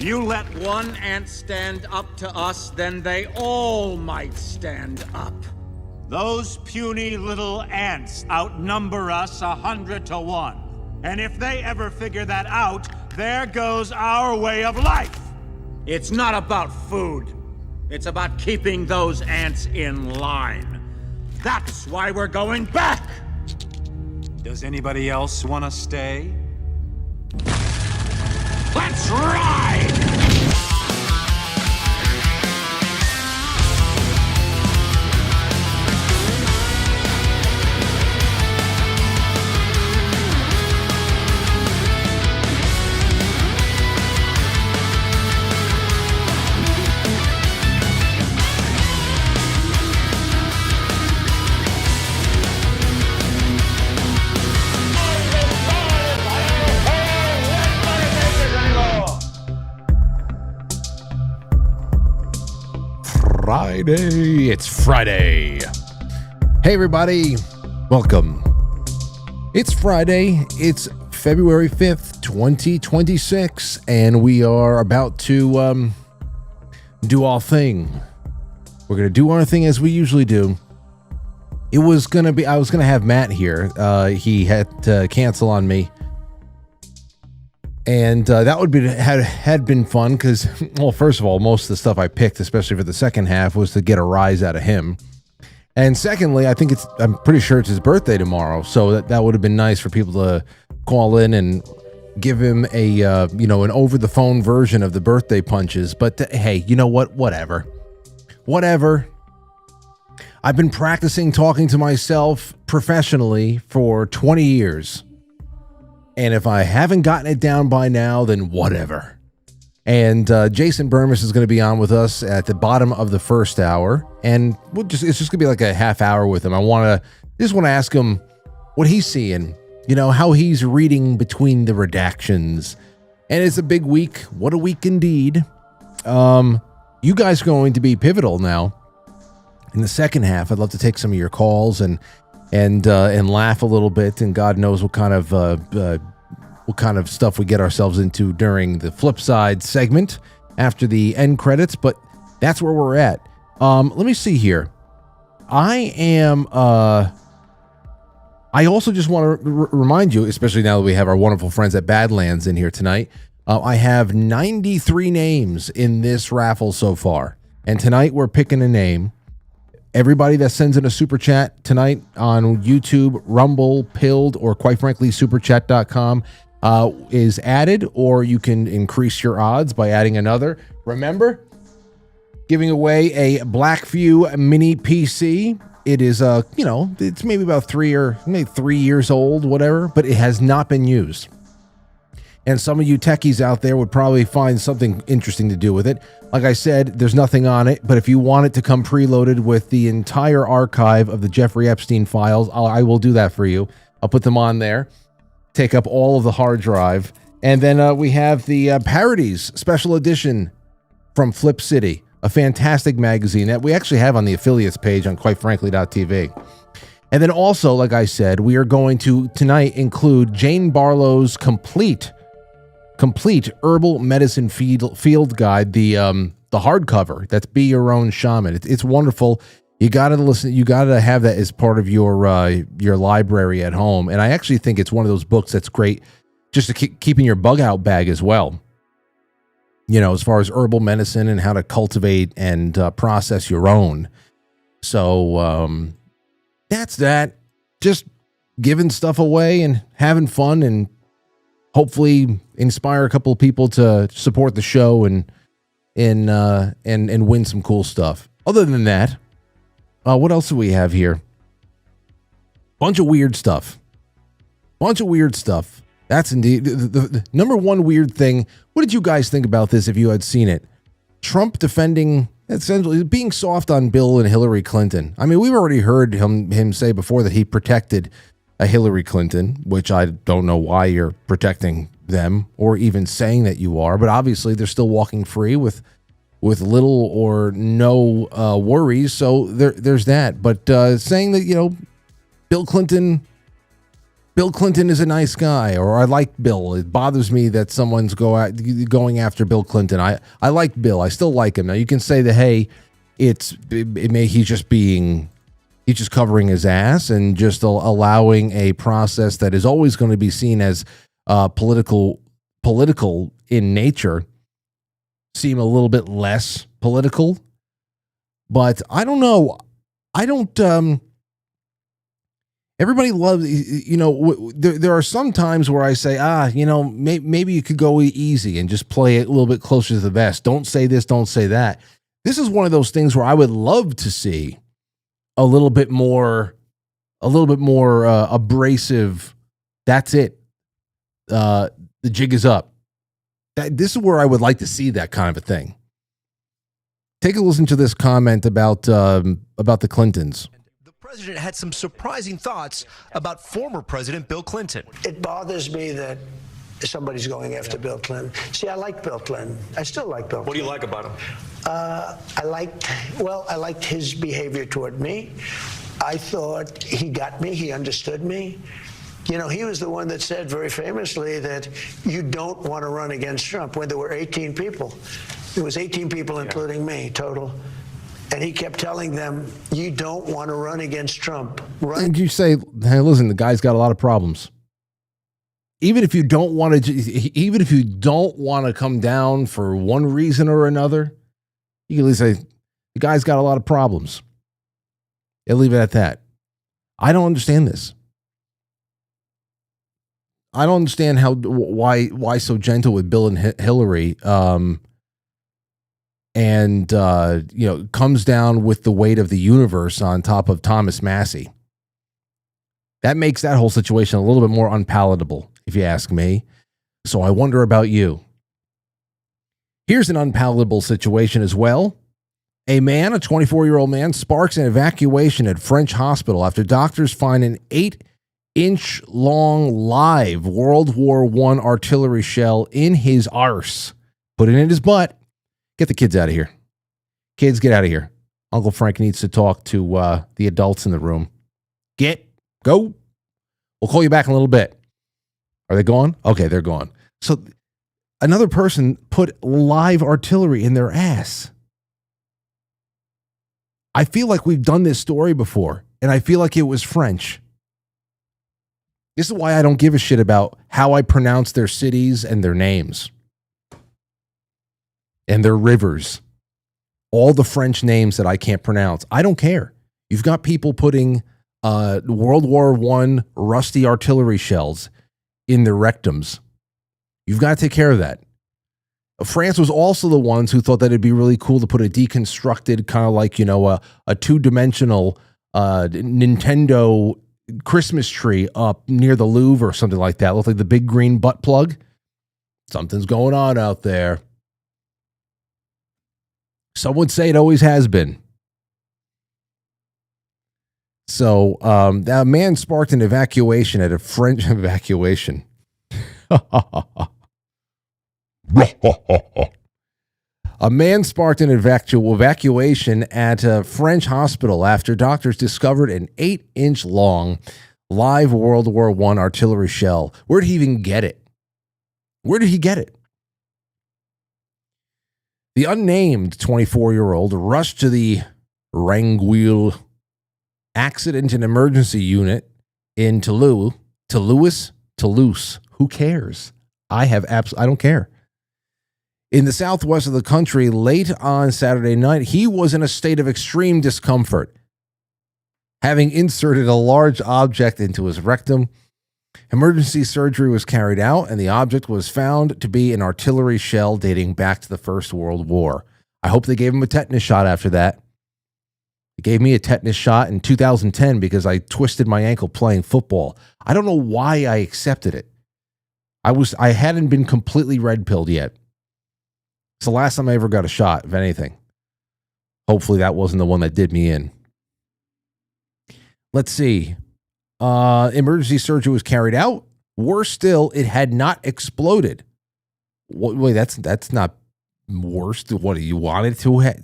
You let one ant stand up to us, then they all might stand up. Those puny little ants outnumber us 100 to 1. And if they ever figure that out, there goes our way of life. It's not about food. It's about keeping those ants in line. That's why we're going back. Does anybody else want to stay? Let's ride! Friday. It's Friday. Hey, everybody. Welcome. It's Friday. It's February 5th, 2026, and we are about to do our thing. We're going to do our thing as we usually do. I was going to have Matt here. He had to cancel on me. And that would be had been fun because, well, first of all, most of the stuff I picked, especially for the second half, was to get a rise out of him. And secondly, I'm pretty sure it's his birthday tomorrow, so that would have been nice for people to call in and give him a an over the phone version of the birthday punches. But hey, you know what? Whatever. I've been practicing talking to myself professionally for 20 years. And if I haven't gotten it down by now, then whatever. And Jason Bermas is going to be on with us at the bottom of the first hour. And it's just going to be like a half hour with him. I just want to ask him what he's seeing, how he's reading between the redactions. And it's a big week. What a week indeed. You guys are going to be pivotal now. In the second half, I'd love to take some of your calls and laugh a little bit, and God knows what kind of stuff we get ourselves into during the flip side segment after the end credits. But that's where we're at. Let me see here. I also just want to remind you, especially now that we have our wonderful friends at Badlands in here tonight. I have 93 names in this raffle so far, and tonight we're picking a name. Everybody that sends in a super chat tonight on YouTube, Rumble, Pilled, or quite frankly, superchat.com is added, or you can increase your odds by adding another. Remember, giving away a Blackview mini PC. It is, it's maybe about 3 years old, whatever, but it has not been used. And some of you techies out there would probably find something interesting to do with it. Like I said, there's nothing on it, but if you want it to come preloaded with the entire archive of the Jeffrey Epstein files, I will do that for you. I'll put them on there, take up all of the hard drive. And then we have the Parodies Special Edition from Flip City, a fantastic magazine that we actually have on the affiliates page on quitefrankly.tv. And then also, like I said, we are going to tonight include Jane Barlow's complete herbal medicine field guide, the hardcover. That's Be Your Own Shaman. It's wonderful. You got to listen. You got to have that as part of your library at home. And I actually think it's one of those books that's great just to keep in your bug out bag as well. As far as herbal medicine and how to cultivate and process your own. So that's that. Just giving stuff away and having fun and hopefully inspire a couple of people to support the show and win some cool stuff. Other than that, what else do we have here? Bunch of weird stuff. That's indeed the number one weird thing. What did you guys think about this if you had seen it? Trump defending, essentially being soft on Bill and Hillary Clinton. I mean, we've already heard him say before that he protected Hillary Clinton, which I don't know why you're protecting them or even saying that you are, but obviously they're still walking free with little or no worries. So there's that. But saying that, Bill Clinton Bill Clinton is a nice guy, or I like Bill. It bothers me that someone's going after Bill Clinton. I like Bill. I still like him. Now you can say that, hey, he's just covering his ass and just allowing a process that is always going to be seen as political in nature seem a little bit less political. But I don't know. Everybody loves, there are some times where I say, maybe you could go easy and just play it a little bit closer to the vest. Don't say this, don't say that. This is one of those things where I would love to see a little bit more abrasive. That's it. The jig is up. This is where I would like to see that kind of a thing. Take a listen to this comment about the Clintons. The president had some surprising thoughts about former President Bill Clinton. It bothers me that somebody's going after Bill Clinton. See, I like Bill Clinton. I still like Bill Clinton. What do you like about him? I liked his behavior toward me. I thought he got me. He understood me. He was the one that said very famously that you don't want to run against Trump when there were 18 people. There was 18 people, including me, total. And he kept telling them, you don't want to run against Trump. And you say, hey, listen, the guy's got a lot of problems. Even if you don't want to come down for one reason or another, you can at least say, the guy's got a lot of problems. And leave it at that. I don't understand this. I don't understand why so gentle with Bill and Hillary. Comes down with the weight of the universe on top of Thomas Massey. That makes that whole situation a little bit more unpalatable, if you ask me. So I wonder about you. Here's an unpalatable situation as well. A 24-year-old man, sparks an evacuation at French hospital after doctors find an 8-inch long live World War I artillery shell in his arse. Put it in his butt. Get the kids out of here. Kids, get out of here. Uncle Frank needs to talk to the adults in the room. Go. We'll call you back in a little bit. Are they gone? Okay, they're gone. So another person put live artillery in their ass. I feel like we've done this story before, and I feel like it was French. This is why I don't give a shit about how I pronounce their cities and their names. And their rivers. All the French names that I can't pronounce. I don't care. You've got people putting World War I rusty artillery shells in their rectums. You've got to take care of that. France was also the ones who thought that it'd be really cool to put a deconstructed, kind of like, a two-dimensional Nintendo Christmas tree up near the Louvre or something like that. Looked like the big green butt plug. Something's going on out there. Some would say it always has been. So that man sparked an evacuation at a French evacuation. A man sparked an evacuation at a French hospital after doctors discovered an 8-inch long live World War I artillery shell. Where did he even get it? Where did he get it? The unnamed 24-year-old rushed to the Ranguil Accident and Emergency Unit in Toulouse. Who cares? I don't care. In the southwest of the country, late on Saturday night, he was in a state of extreme discomfort, having inserted a large object into his rectum. Emergency surgery was carried out, and the object was found to be an artillery shell dating back to the First World War. I hope they gave him a tetanus shot after that. They gave me a tetanus shot in 2010 because I twisted my ankle playing football. I don't know why I accepted it. I hadn't been completely red-pilled yet. It's the last time I ever got a shot, if anything. Hopefully that wasn't the one that did me in. Let's see. Emergency surgery was carried out. Worse still, it had not exploded. Wait, that's not worse. What do you want it to?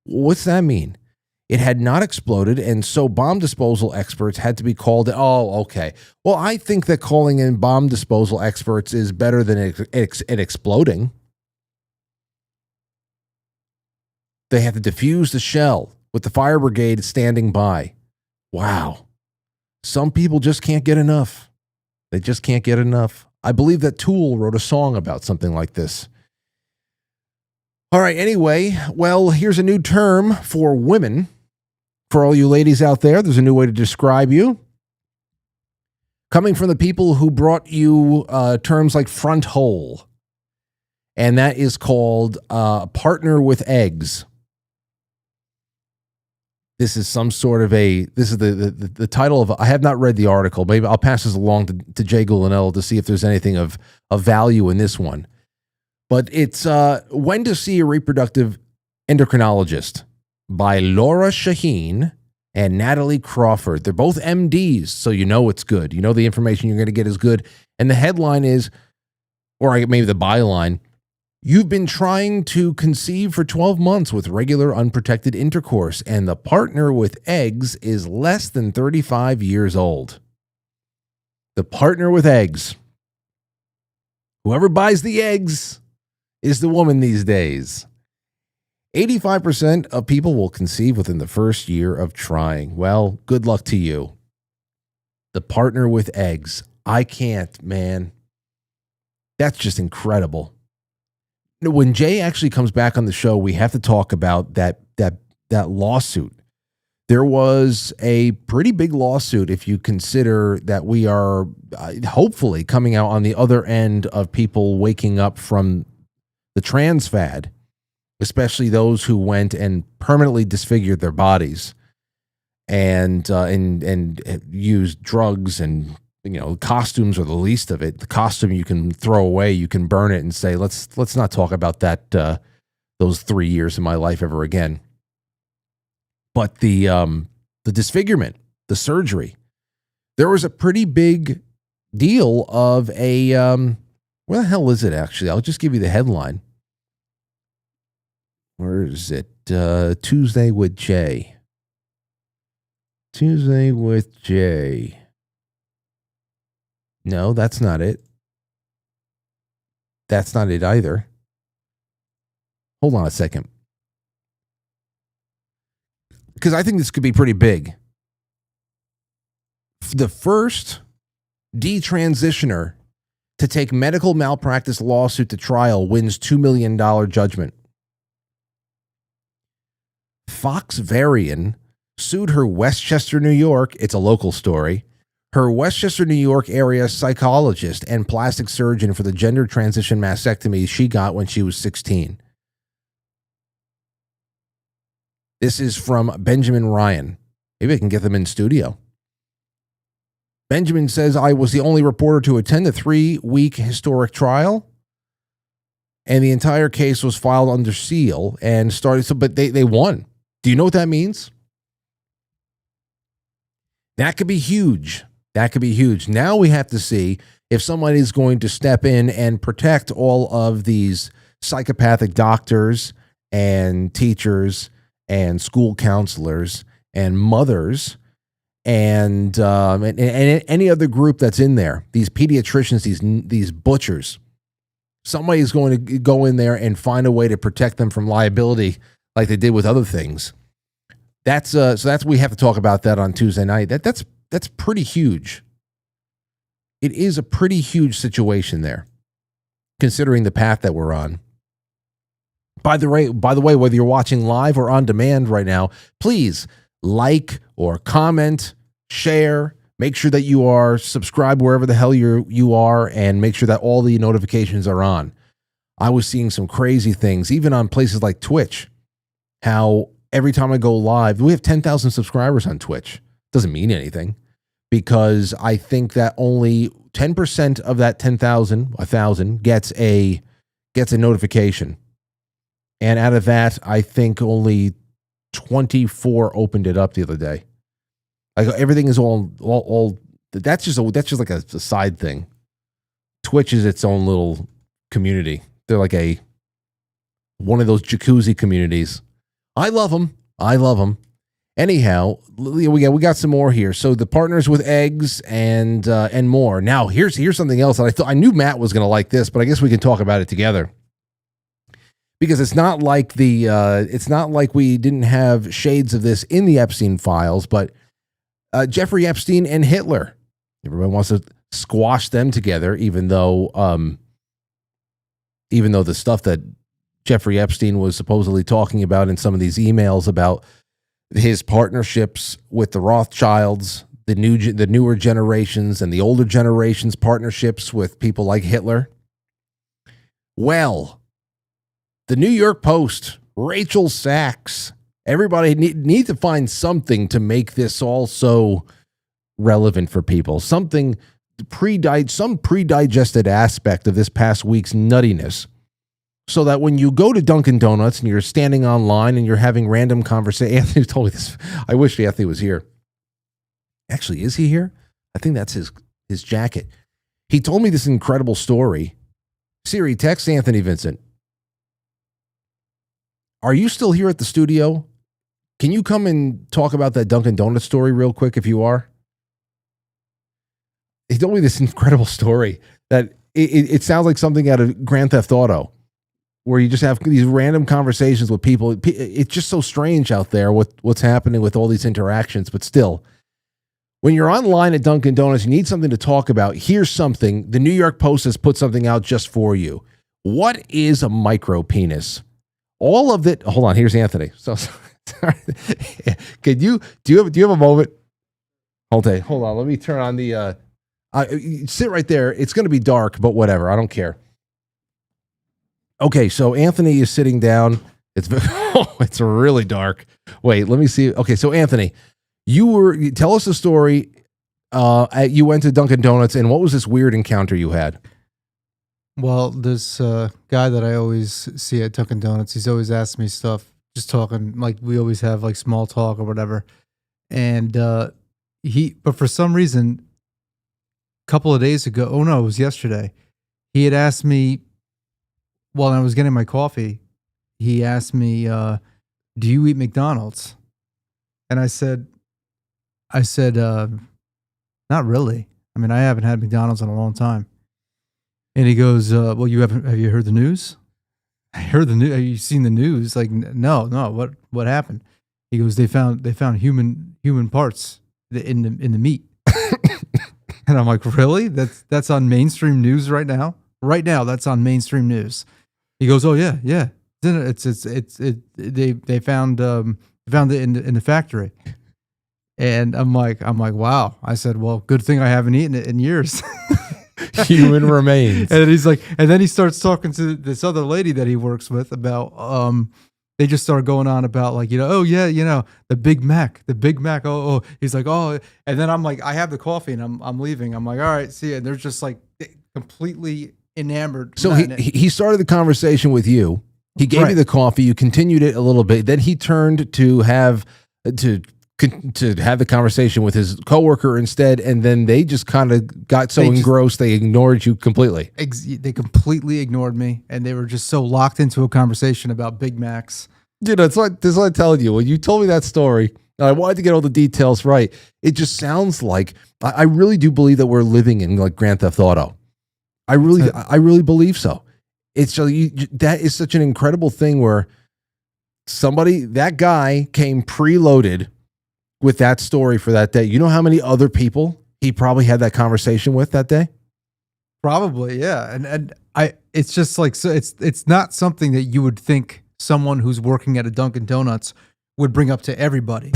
What's that mean? It had not exploded, and so bomb disposal experts had to be called. Oh, okay. Well, I think that calling in bomb disposal experts is better than it exploding. They had to defuse the shell with the fire brigade standing by. Wow. Some people just can't get enough. They just can't get enough. I believe that Tool wrote a song about something like this. All right, anyway, well, here's a new term for women. For all you ladies out there, there's a new way to describe you. Coming from the people who brought you terms like front hole. And that is called partner with eggs. This is some sort of this is the title of, I have not read the article. Maybe I'll pass this along to Jay Gulanello to see if there's anything of value in this one. But it's When to See a Reproductive Endocrinologist by Laura Shaheen and Natalie Crawford. They're both MDs, so you know it's good. You know the information you're going to get is good. And the headline is, or maybe the byline, you've been trying to conceive for 12 months with regular unprotected intercourse, and the partner with eggs is less than 35 years old. The partner with eggs. Whoever buys the eggs is the woman these days. 85% of people will conceive within the first year of trying. Well, good luck to you. The partner with eggs. I can't, man. That's just incredible. When Jay actually comes back on the show, we have to talk about that lawsuit. There was a pretty big lawsuit if you consider that we are hopefully coming out on the other end of people waking up from the trans fad, especially those who went and permanently disfigured their bodies and used drugs, and costumes are the least of it. The costume you can throw away, you can burn it and say, let's not talk about that those 3 years in my life ever again. But the disfigurement, the surgery, there was a pretty big deal of a where the hell is it actually? I'll just give you the headline. Where is it? Tuesday with Jay. Tuesday with Jay. No, that's not it. That's not it either. Hold on a second. Because I think this could be pretty big. The first detransitioner to take medical malpractice lawsuit to trial wins $2 million judgment. Fox Varian sued her Westchester, New York, it's a local story, her Westchester, New York area psychologist and plastic surgeon for the gender transition mastectomy she got when she was 16. This is from Benjamin Ryan. Maybe I can get them in studio. Benjamin says, I was the only reporter to attend the 3-week historic trial, and the entire case was filed under seal and started. But they won. Do you know what that means? That could be huge. That could be huge. Now we have to see if somebody is going to step in and protect all of these psychopathic doctors and teachers and school counselors and mothers and any other group that's in there. These pediatricians, these butchers. Somebody's going to go in there and find a way to protect them from liability, like they did with other things. That's we have to talk about that on Tuesday night. That's pretty huge. It is a pretty huge situation there, considering the path that we're on. By the way, whether you're watching live or on demand right now, please like or comment, share. Make sure that you are subscribed wherever the hell you are, and make sure that all the notifications are on. I was seeing some crazy things, even on places like Twitch, how every time I go live, we have 10,000 subscribers on Twitch. Doesn't mean anything, because I think that only 10% of that 1,000 gets a notification. And out of that, I think only 24 opened it up the other day. Like everything is all that's just like a side thing. Twitch is its own little community. They're like one of those jacuzzi communities. I love them. Anyhow, we got some more here. So the partners with eggs and more. Now here's something else that I knew Matt was going to like this, but I guess we can talk about it together. Because it's not like we didn't have shades of this in the Epstein files, but Jeffrey Epstein and Hitler. Everyone wants to squash them together, even though the stuff that Jeffrey Epstein was supposedly talking about in some of these emails about his partnerships with the Rothschilds, the newer generations and the older generations' partnerships with people like Hitler. Well, the New York Post, Rachel Sachs, everybody need to find something to make this all so relevant for people. Something some pre-digested aspect of this past week's nuttiness. So that when you go to Dunkin' Donuts and you're standing online and you're having random conversation, Anthony told me this. I wish Anthony was here. Actually, is he here? I think that's his jacket. He told me this incredible story. Siri, text Anthony Vincent. Are you still here at the studio? Can you come and talk about that Dunkin' Donuts story real quick if you are? He told me this incredible story that it sounds like something out of Grand Theft Auto, where you just have these random conversations with people. It's just so strange out there what's happening with all these interactions. But still, when you're online at Dunkin' Donuts, you need something to talk about. Here's something. The New York Post has put something out just for you. What is a micro penis? All of it. Hold on. Here's Anthony. So, do you have a moment? Hold on. Let me turn on the. Sit right there. It's going to be dark, but whatever. I don't care. Okay, so Anthony is sitting down. It's really dark. Wait, let me see. Okay, so Anthony, tell us the story. You went to Dunkin' Donuts, and what was this weird encounter you had? Well, this guy that I always see at Dunkin' Donuts, he's always asking me stuff, just talking, like we always have like small talk or whatever. And but for some reason, a couple of days ago, it was yesterday, he had asked me, while I was getting my coffee, he asked me, do you eat McDonald's? And I said, not really. I mean, I haven't had McDonald's in a long time. And he goes, well, have you heard the news? I heard the news. Have you seen the news? Like, no, what happened? He goes, they found human parts in the meat. And I'm like, really? That's on mainstream news right now? Right now, that's on mainstream news. He goes, oh yeah. They found it in the factory. And I'm like, wow. I said, well, good thing I haven't eaten it in years. Human remains. And he's like, and then he starts talking to this other lady that he works with about, they just started going on about like, the Big Mac. Oh, he's like, oh, and then I'm like, I have the coffee and I'm leaving. I'm like, all right, see ya. And they're just like completely enamored. So he started the conversation with you. He gave you the coffee. You continued it a little bit. Then he turned to have the conversation with his coworker instead, and then they just kind of got so engrossed they ignored you completely. They completely ignored me, and they were just so locked into a conversation about Big Macs. Dude, that's what I'm telling you. When you told me that story, I wanted to get all the details right. It just sounds like I really do believe that we're living in like Grand Theft Auto. I really believe so. It's so that is such an incredible thing where that guy came preloaded with that story for that day. You know how many other people he probably had that conversation with that day? Probably, yeah. And it's just like, so it's not something that you would think someone who's working at a Dunkin' Donuts would bring up to everybody.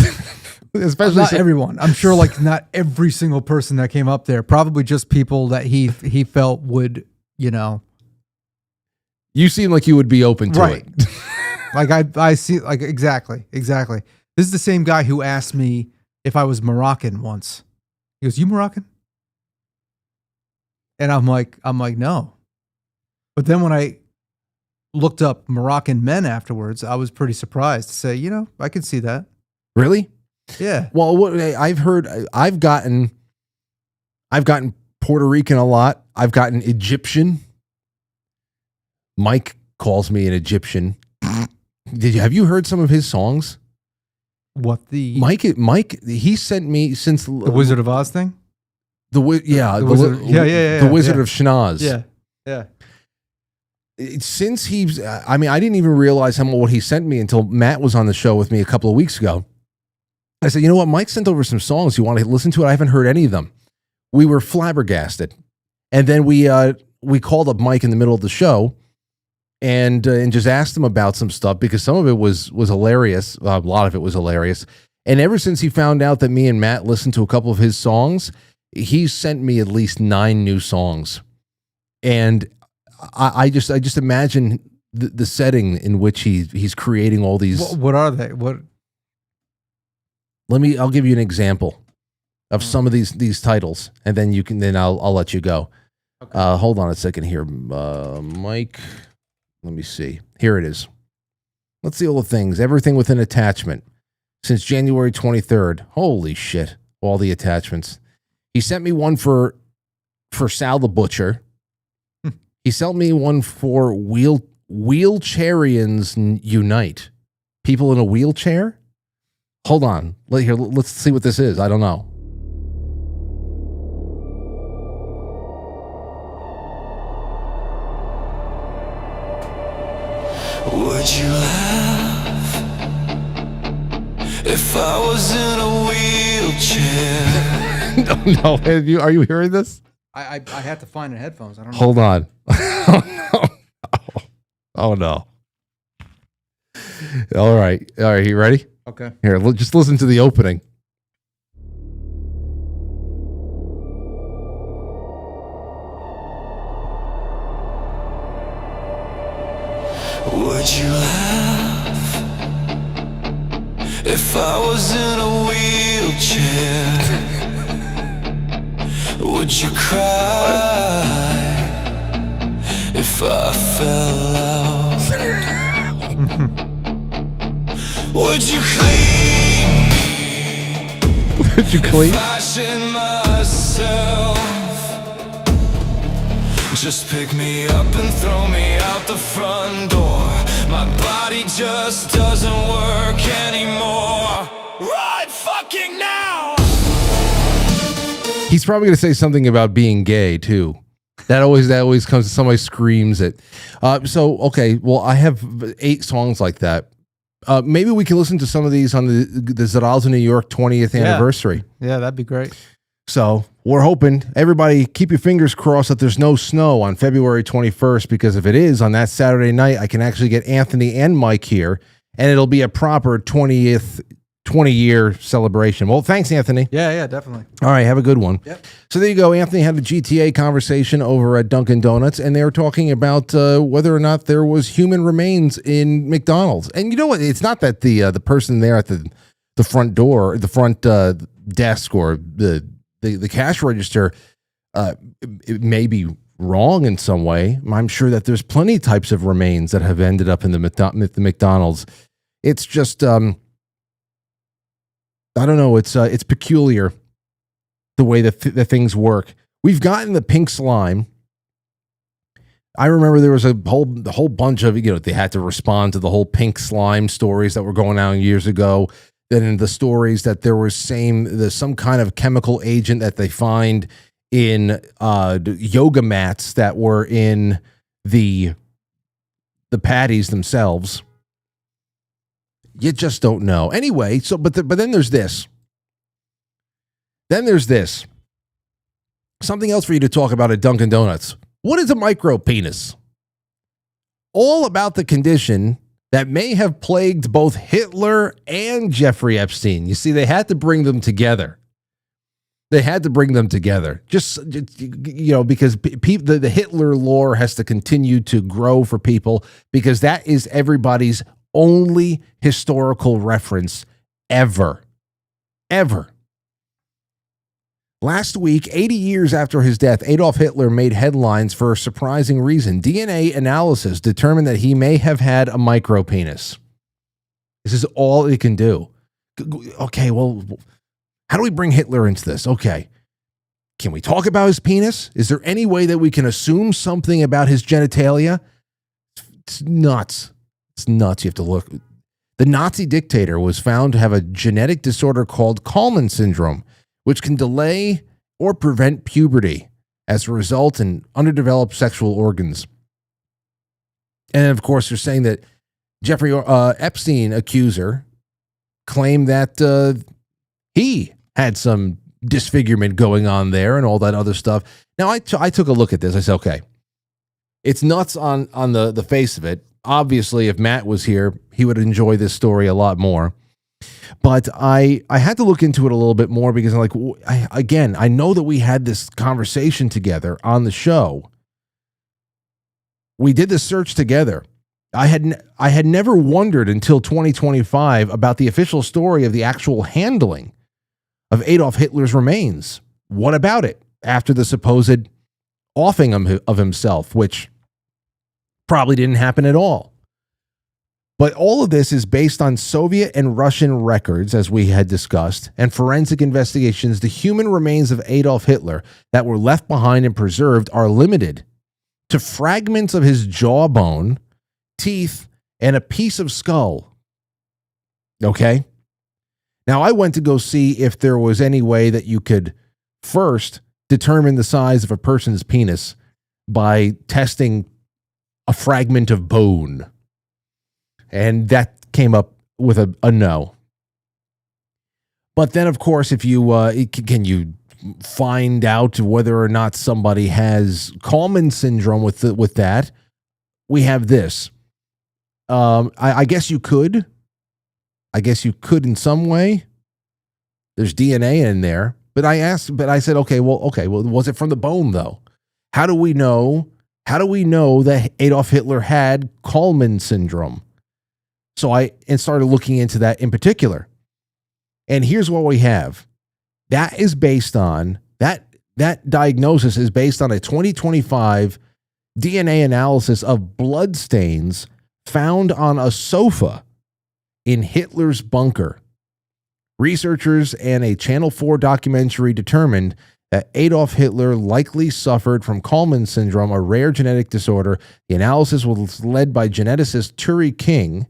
Especially not everyone. I'm sure like not every single person that came up there, probably just people that he felt would, You seem like you would be open to it. Like I see, like exactly. This is the same guy who asked me if I was Moroccan once. He goes, "You Moroccan?" And I'm like, no. But then when I looked up Moroccan men afterwards, I was pretty surprised to say, I can see that. Really? Yeah. Well, I've gotten Puerto Rican a lot. I've gotten Egyptian. Mike calls me an Egyptian. Have you heard some of his songs? What the Mike, he sent me since the Wizard of Oz thing? The Wizard The Wizard of Schnoz. Yeah. Since he's, I mean, I didn't even realize what he sent me until Matt was on the show with me a couple of weeks ago. I said, you know what? Mike sent over some songs. You want to listen to it? I haven't heard any of them. We were flabbergasted. And then we called up Mike in the middle of the show and just asked him about some stuff because some of it was hilarious. A lot of it was hilarious. And ever since he found out that me and Matt listened to a couple of his songs, he sent me at least 9 new songs. And I just imagine the setting in which he's creating all these. What are they? What? I'll give you an example of some of these titles, and then I'll let you go. Okay. Hold on a second here, Mike. Let me see. Here it is. Let's see all the things. Everything with an attachment since January 23rd. Holy shit! All the attachments. He sent me one for Sal the Butcher. He sent me one for Wheelchairians Unite. People in a wheelchair? Hold on. Let's see what this is. I don't know. Would you laugh if I was in a wheelchair? No. Are you hearing this? I have to find the headphones. I don't know. Hold on. Oh no. All right. You ready? Okay. Here, just listen to the opening. Would you laugh if I was in a wheelchair? Would you cry if I fell out? Would you clean me? Would you clean? Fashion myself. Just pick me up and throw me out the front door. My body just doesn't work anymore. Right fucking now! He's probably going to say something about being gay too. That always comes. Somebody screams it. Okay. Well, I have 8 songs like that. Maybe we can listen to some of these on the Zaraza New York 20th anniversary. Yeah, that'd be great. So we're hoping, everybody keep your fingers crossed that there's no snow on February 21st, because if it is on that Saturday night, I can actually get Anthony and Mike here, and it'll be a proper 20-year celebration. Well, thanks, Anthony. Yeah, definitely. All right, have a good one. Yep. So there you go. Anthony had a GTA conversation over at Dunkin' Donuts, and they were talking about whether or not there was human remains in McDonald's. And you know what? It's not that the person there at the front door, the front desk, or the cash register, it may be wrong in some way. I'm sure that there's plenty of types of remains that have ended up in the McDonald's. It's just, I don't know. It's peculiar the way that things work. We've gotten the pink slime. I remember there was a whole bunch of, they had to respond to the whole pink slime stories that were going on years ago. Then in the stories that there was some kind of chemical agent that they find in yoga mats that were in the patties themselves. You just don't know. Anyway, but then there's this. Then there's this. Something else for you to talk about at Dunkin' Donuts. What is a micro penis? All about the condition that may have plagued both Hitler and Jeffrey Epstein. You see, they had to bring them together. Just because the Hitler lore has to continue to grow for people, because that is everybody's only historical reference ever. Last week, 80 years after his death, Adolf Hitler made headlines for a surprising reason. DNA analysis determined that he may have had a micropenis. This is all it can do. Okay, well, how do we bring Hitler into this? Okay. Can we talk about his penis? Is there any way that we can assume something about his genitalia? It's nuts. You have to look. The Nazi dictator was found to have a genetic disorder called Kallmann syndrome, which can delay or prevent puberty as a result in underdeveloped sexual organs. And of course, they're saying that Jeffrey Epstein, accuser, claimed that he had some disfigurement going on there and all that other stuff. Now, I took a look at this. I said, okay, it's nuts on the face of it. Obviously, if Matt was here, he would enjoy this story a lot more. But I had to look into it a little bit more because I'm like, I know that we had this conversation together on the show. We did the search together. I had never wondered until 2025 about the official story of the actual handling of Adolf Hitler's remains. What about it after the supposed offing of himself, which probably didn't happen at all? But all of this is based on Soviet and Russian records, as we had discussed, and forensic investigations. The human remains of Adolf Hitler that were left behind and preserved are limited to fragments of his jawbone, teeth, and a piece of skull. Okay? Now, I went to go see if there was any way that you could first determine the size of a person's penis by testing a fragment of bone. And that came up with a no. But then, of course, if you can you find out whether or not somebody has Kallmann syndrome with that, we have this. I guess you could. I guess you could in some way. There's DNA in there. But I said, okay, well, was it from the bone though? How do we know that Adolf Hitler had Kallmann syndrome? So I started looking into that in particular. And here's what we have. That is based on, that diagnosis is based on a 2025 DNA analysis of blood stains found on a sofa in Hitler's bunker. Researchers and a Channel 4 documentary determined that Adolf Hitler likely suffered from Kallmann syndrome, a rare genetic disorder. The analysis was led by geneticist Turi King,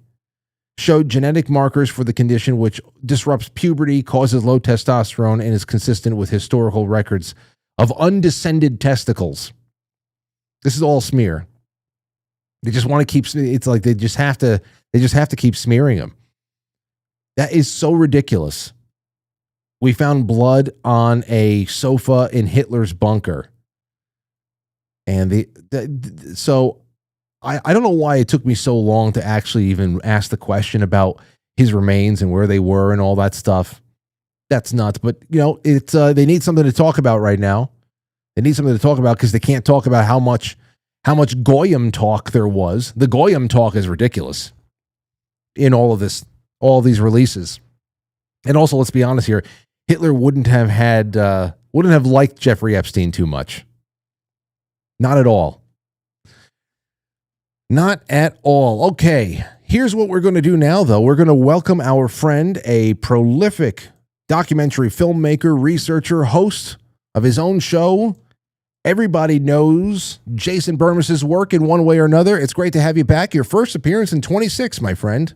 showed genetic markers for the condition, which disrupts puberty, causes low testosterone, and is consistent with historical records of undescended testicles. This is all smear. They just want to keep, it's like they just have to keep smearing them. That is so ridiculous. We found blood on a sofa in Hitler's bunker. And so I don't know why it took me so long to actually even ask the question about his remains and where they were and all that stuff. That's nuts. But, it's they need something to talk about right now. They need something to talk about because they can't talk about how much Goyim talk there was. The Goyim talk is ridiculous in all of this, all these releases. And also, let's be honest here, Hitler wouldn't have liked Jeffrey Epstein too much. Not at all. Not at all. Okay, here's what we're going to do now, though. We're going to welcome our friend, a prolific documentary filmmaker, researcher, host of his own show. Everybody knows Jason Bermas' work in one way or another. It's great to have you back. Your first appearance in 26, my friend.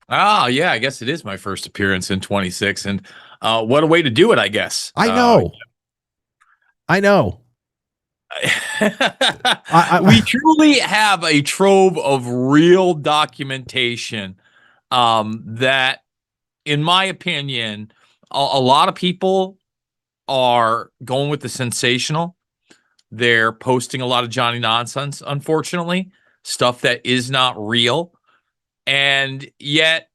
Oh, yeah, I guess it is my first appearance in 26. And what a way to do it, I guess. I know. We truly have a trove of real documentation that, in my opinion, a lot of people are going with the sensational. They're posting a lot of Johnny nonsense, unfortunately, stuff that is not real. And yet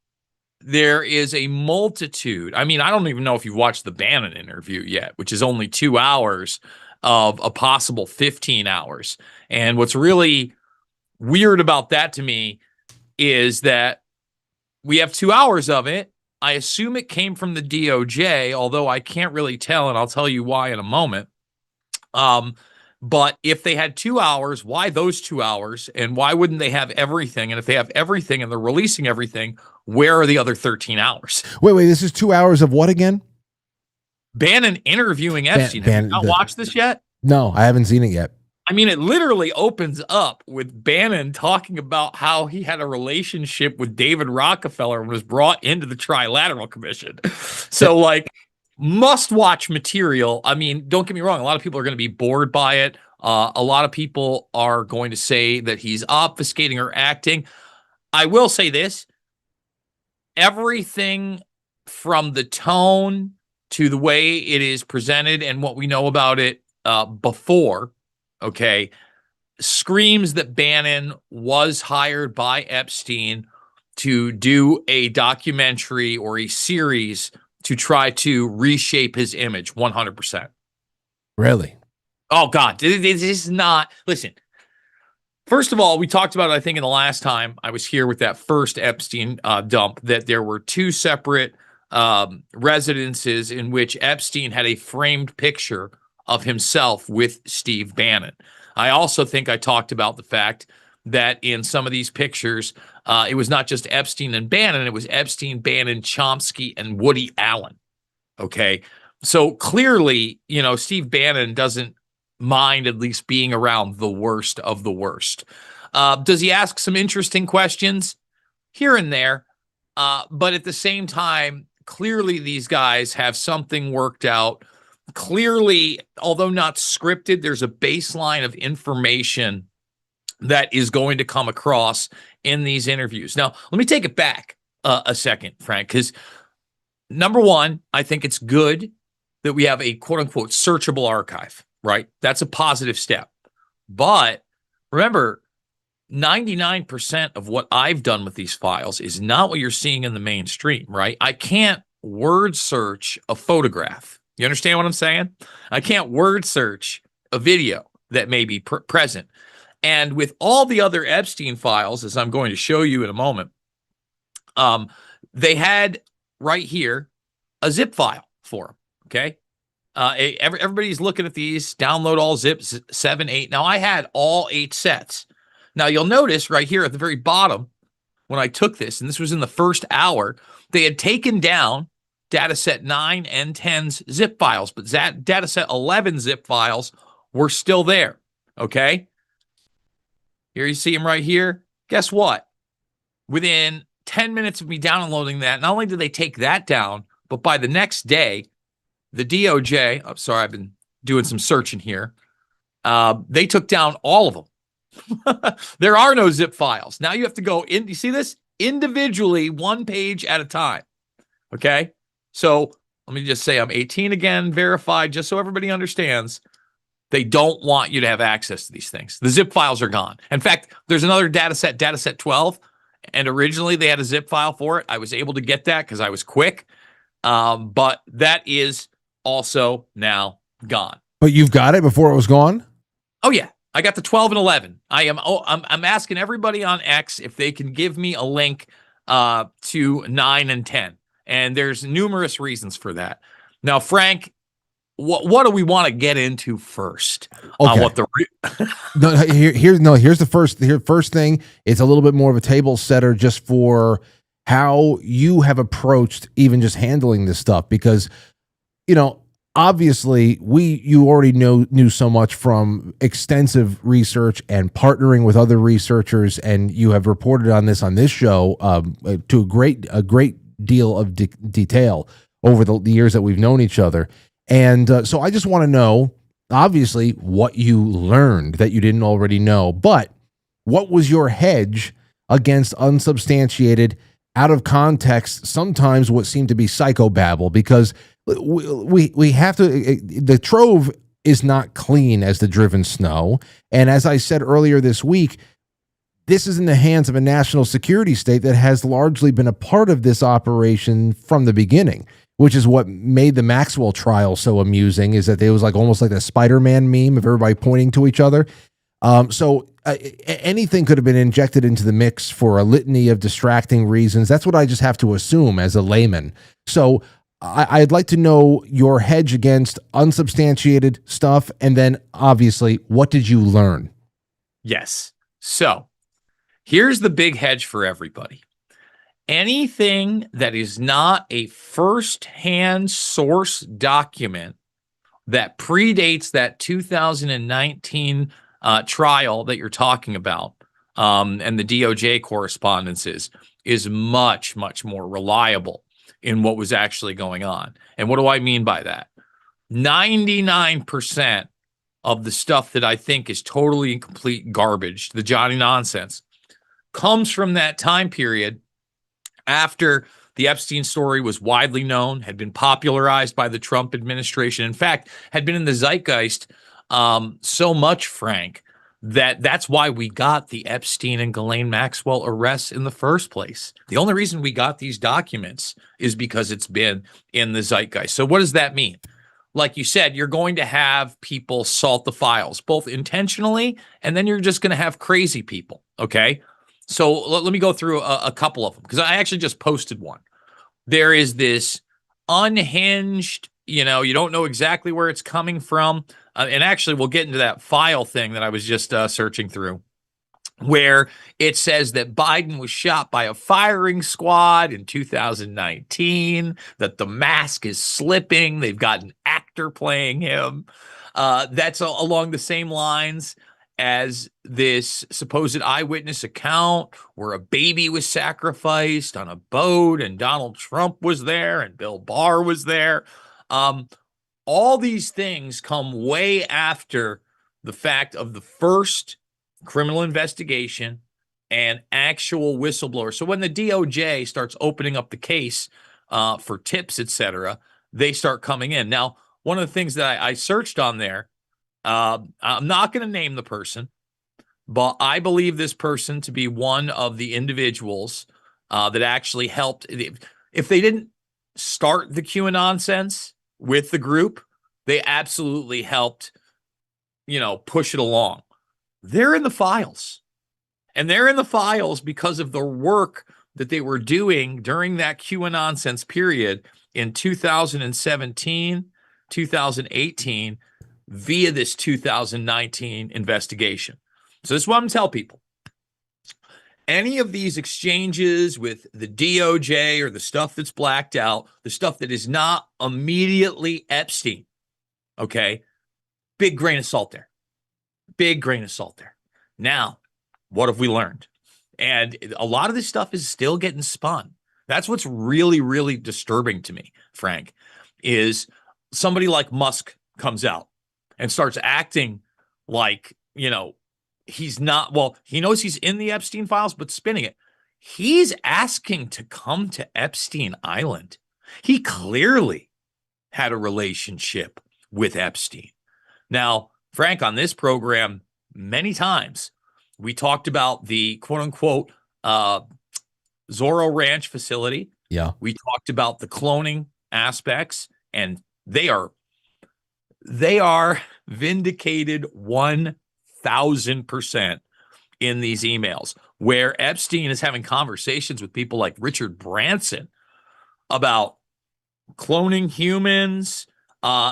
there is a multitude. I mean, I don't even know if you've watched the Bannon interview yet, which is only 2 hours of a possible 15 hours. And what's really weird about that to me is that we have 2 hours of it. I assume it came from the DOJ, although I can't really tell, and I'll tell you why in a moment. But if they had 2 hours, why those 2 hours? And why wouldn't they have everything? And if they have everything and they're releasing everything, where are the other 13 hours? Wait, this is 2 hours of what again? Bannon interviewing Epstein. Have you not watched this yet? No, I haven't seen it yet. I mean, it literally opens up with Bannon talking about how he had a relationship with David Rockefeller and was brought into the Trilateral Commission. So, like, must-watch material. I mean, don't get me wrong. A lot of people are going to be bored by it. A lot of people are going to say that he's obfuscating or acting. I will say this. Everything from the tone to the way it is presented and what we know about it before, okay, screams that Bannon was hired by Epstein to do a documentary or a series to try to reshape his image 100%. Really? Oh, God. This is not... Listen, first of all, we talked about it, I think, in the last time I was here with that first Epstein dump, that there were two separate residences in which Epstein had a framed picture of himself with Steve Bannon. I also think I talked about the fact that in some of these pictures, it was not just Epstein and Bannon, it was Epstein, Bannon, Chomsky, and Woody Allen. Okay. So clearly, you know, Steve Bannon doesn't mind at least being around the worst of the worst. Does he ask some interesting questions here and there? But at the same time, clearly these guys have something worked out. Clearly, although not scripted, there's a baseline of information that is going to come across in these interviews. Now, let me take it back a second, Frank, because number one, I think it's good that we have a quote-unquote searchable archive, right? That's a positive step. But remember, 99% of what I've done with these files is not what you're seeing in the mainstream, right? I can't word search a photograph. You understand what I'm saying? I can't word search a video that may be present. And with all the other Epstein files, as I'm going to show you in a moment, they had right here a zip file for them, okay? Everybody's looking at these, download all zips, 7, 8. Now, I had all 8 sets. Now, you'll notice right here at the very bottom, when I took this, and this was in the first hour, they had taken down dataset 9 and 10's zip files, but that dataset 11 zip files were still there, okay? Here you see them right here. Guess what? Within 10 minutes of me downloading that, not only did they take that down, but by the next day, the DOJ, I'm sorry, I've been doing some searching here, they took down all of them. There are no zip files. Now you have to go in, you see this? Individually, one page at a time, okay? So let me just say I'm 18 again, verified, just so everybody understands. They don't want you to have access to these things. The zip files are gone. In fact, there's another dataset 12, and originally they had a zip file for it. I was able to get that because I was quick, but that is also now gone. But you've got it before it was gone? Oh, yeah. I got the 12 and 11. I'm asking everybody on X if they can give me a link to 9 and 10. And there's numerous reasons for that. Now, Frank, what do we want to get into first? Okay. What the here's the first thing. It's a little bit more of a table setter just for how you have approached even just handling this stuff, because, you know, obviously you already knew so much from extensive research and partnering with other researchers, and you have reported on this show to a great deal of detail over the years that we've known each other. And so I just want to know, obviously, what you learned that you didn't already know, but what was your hedge against unsubstantiated, out of context, sometimes what seemed to be psychobabble? Because we have to, the trove is not clean as the driven snow. And as I said earlier this week, this is in the hands of a national security state that has largely been a part of this operation from the beginning, which is what made the Maxwell trial so amusing, is that it was like almost like a Spider-Man meme of everybody pointing to each other. So anything could have been injected into the mix for a litany of distracting reasons. That's what I just have to assume as a layman. So I'd like to know your hedge against unsubstantiated stuff. And then obviously, what did you learn? Yes. So here's the big hedge for everybody. Anything that is not a first-hand source document that predates that 2019 trial that you're talking about, and the DOJ correspondences is much, much more reliable in what was actually going on. And what do I mean by that? 99% of the stuff that I think is totally and complete garbage, the Johnny nonsense, comes from that time period after the Epstein story was widely known, had been popularized by the Trump administration. In fact, had been in the zeitgeist so much, Frank, that's why we got the Epstein and Ghislaine Maxwell arrests in the first place. The only reason we got these documents is because it's been in the zeitgeist. So what does that mean? Like you said, you're going to have people salt the files, both intentionally, and then you're just going to have crazy people, okay? So let me go through a couple of them, because I actually just posted one. There is this unhinged, you don't know exactly where it's coming from. And actually, we'll get into that file thing that I was just searching through, where it says that Biden was shot by a firing squad in 2019, that the mask is slipping. They've got an actor playing him. That's along the same lines as this supposed eyewitness account where a baby was sacrificed on a boat and Donald Trump was there and Bill Barr was there. All these things come way after the fact of the first criminal investigation and actual whistleblower. So when the DOJ starts opening up the case for tips, etc., they start coming in. Now, one of the things that I searched on there, I'm not going to name the person, but I believe this person to be one of the individuals that actually helped. If they didn't start the QAnon sense with the group, they absolutely helped, push it along. They're in the files. And they're in the files because of the work that they were doing during that QAnon sense period in 2017, 2018, via this 2019 investigation. So this is what I'm going to tell people. Any of these exchanges with the DOJ or the stuff that's blacked out, the stuff that is not immediately Epstein, okay, big grain of salt there. Big grain of salt there. Now, what have we learned? And a lot of this stuff is still getting spun. That's what's really, really disturbing to me, Frank, is somebody like Musk comes out and starts acting like, he's not, well, he knows he's in the Epstein files, but spinning it. He's asking to come to Epstein Island. He clearly had a relationship with Epstein. Now, Frank, on this program, many times, we talked about the quote-unquote Zorro Ranch facility. Yeah. We talked about the cloning aspects, and they are vindicated 1,000% in these emails, where Epstein is having conversations with people like Richard Branson about cloning humans,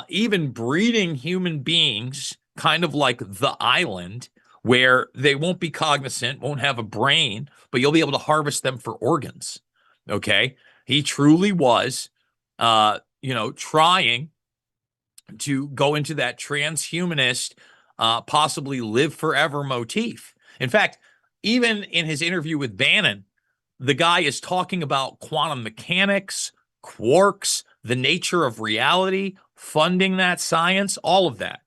even breeding human beings, kind of like the island, where they won't be cognizant, won't have a brain, but you'll be able to harvest them for organs. Okay. He truly was, trying to go into that transhumanist, possibly live forever motif. In fact, even in his interview with Bannon, the guy is talking about quantum mechanics, quarks, the nature of reality, funding that science, all of that.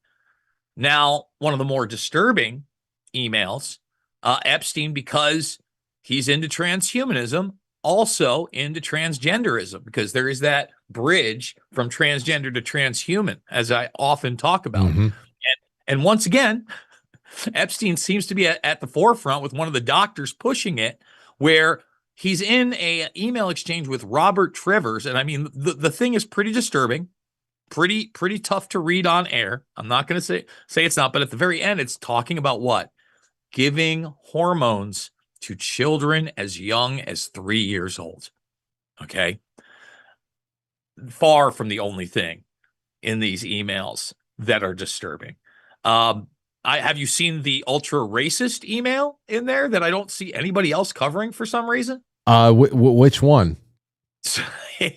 Now, one of the more disturbing emails, Epstein, because he's into transhumanism, also into transgenderism, because there is that bridge from transgender to transhuman, as I often talk about. Mm-hmm. And once again, Epstein seems to be at the forefront with one of the doctors pushing it, where he's in a email exchange with Robert Trivers. And I mean, the thing is pretty disturbing, pretty tough to read on air. I'm not going to say it's not, but at the very end, it's talking about what? Giving hormones to children as young as 3 years old. Okay. Far from the only thing in these emails that are disturbing. Have you seen the ultra racist email in there that I don't see anybody else covering for some reason? Which one?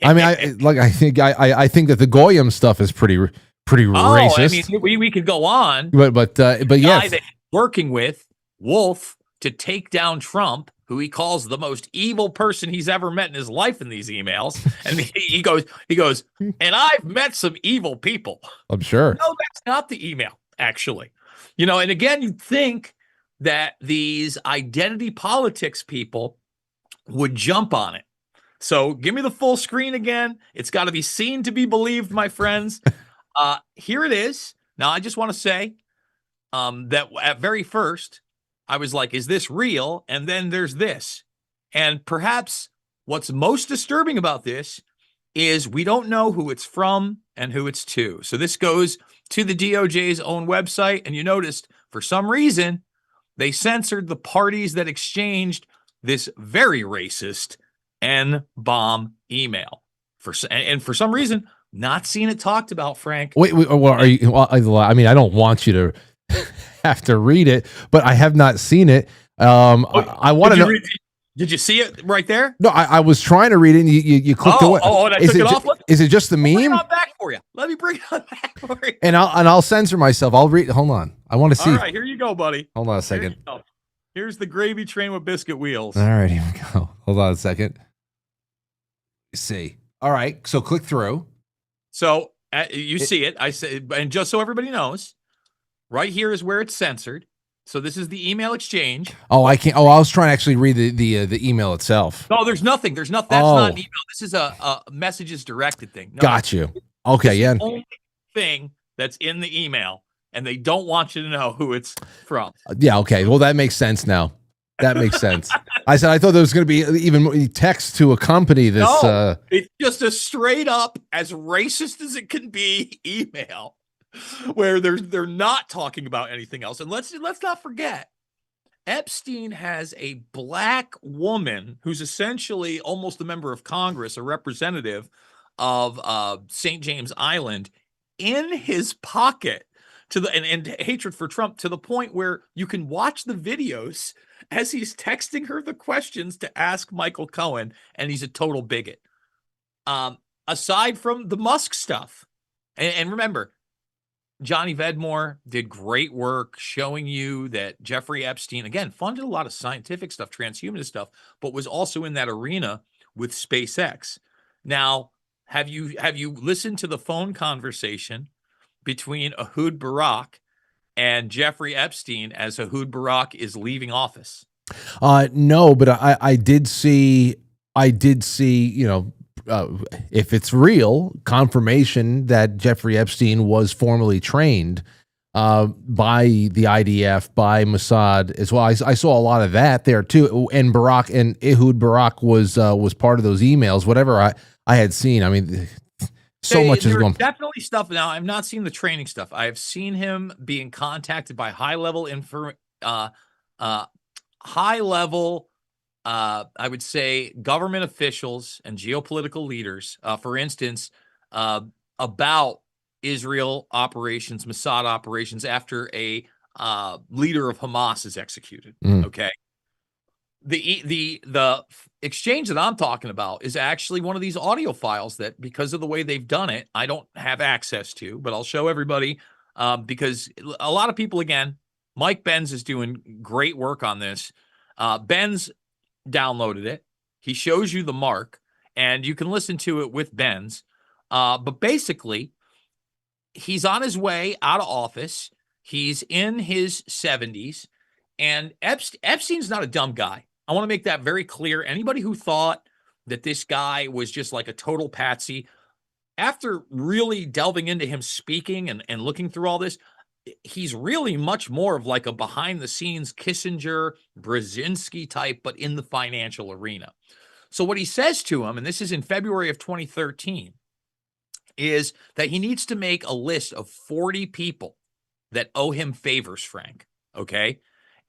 I mean, I think that the Goyim stuff is pretty racist. I mean, we could go on, but yes, working with Wolf to take down Trump, who he calls the most evil person he's ever met in his life in these emails. And he goes, and I've met some evil people. I'm sure. No, that's not the email, actually. And again, you'd think that these identity politics people would jump on it. So give me the full screen again. It's got to be seen to be believed, my friends. Here it is. Now, I just want to say that at very first, I was like, is this real? And then there's this. And perhaps what's most disturbing about this is we don't know who it's from and who it's to. So this goes to the DOJ's own website. And you noticed, for some reason, they censored the parties that exchanged this very racist N-bomb email. And for some reason, not seeing it talked about, Frank. Wait, well, are you? Well, I mean, I don't want you to have to read it, but I have not seen it. I want to know. Did you see it right there? No, I was trying to read it, and you clicked away. And I took it off. Is it just the meme? Bring it on back for you. Let me bring it on back for you. And I'll censor myself. I'll read. Hold on. I want to see. All right, here you go, buddy. Hold on a second. Here's the gravy train with biscuit wheels. All right, here we go. Hold on a second. Let's see. All right, so click through. So you see it. I say, and just so everybody knows, right here is where it's censored. So this is the email exchange. Oh, I can't. Oh, I was trying to actually read the email itself. No, there's nothing. There's nothing. That's not an email. This is a messages directed thing. No, got you. Okay, yeah. The only thing that's in the email, and they don't want you to know who it's from. Yeah. Okay. Well, that makes sense now. That makes sense. I thought there was going to be even more text to accompany this. No, it's just a straight up, as racist as it can be, email where they're not talking about anything else. And let's not forget, Epstein has a black woman who's essentially almost a member of Congress, a representative of St. James Island, in his pocket, and hatred for Trump, to the point where you can watch the videos as he's texting her the questions to ask Michael Cohen, and he's a total bigot. Aside from the Musk stuff, and remember, Johnny Vedmore did great work showing you that Jeffrey Epstein, again, funded a lot of scientific stuff, transhumanist stuff, but was also in that arena with SpaceX. Now, have you listened to the phone conversation between Ehud Barak and Jeffrey Epstein as Ehud Barak is leaving office? No, but I did see, if it's real, confirmation that Jeffrey Epstein was formerly trained by the IDF, by Mossad as well. I saw a lot of that there too. And Ehud Barak was part of those emails. Whatever I had seen. I mean, so much is going. Definitely stuff. Now, I've not seen the training stuff. I have seen him being contacted by high level, I would say, government officials and geopolitical leaders, for instance, about Israel operations, Mossad operations, after a leader of Hamas is executed. Okay. The exchange that I'm talking about is actually one of these audio files that, because of the way they've done it, I don't have access to, but I'll show everybody because a lot of people, again, Mike Benz is doing great work on this. Benz downloaded it. He shows you the mark, and you can listen to it with Benz. But basically, he's on his way out of office. He's in his 70s, and Epstein's not a dumb guy. I want to make that very clear. Anybody who thought that this guy was just like a total patsy, after really delving into him speaking and looking through all this, he's really much more of like a behind-the-scenes Kissinger, Brzezinski type, but in the financial arena. So what he says to him, and this is in February of 2013, is that he needs to make a list of 40 people that owe him favors, Frank, okay?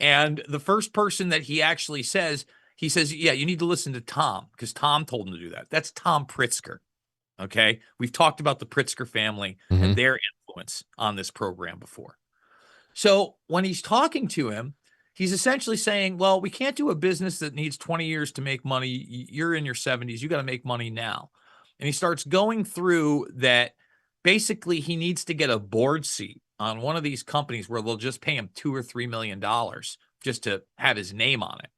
And the first person that he actually says, he says, yeah, you need to listen to Tom, because Tom told him to do that. That's Tom Pritzker, okay? We've talked about the Pritzker family and their influence on this program before. So when he's talking to him, he's essentially saying, well, we can't do a business that needs 20 years to make money. You're in your 70s. You got to make money now. And he starts going through that. Basically, he needs to get a board seat on one of these companies where they'll just pay him $2 or $3 million just to have his name on it.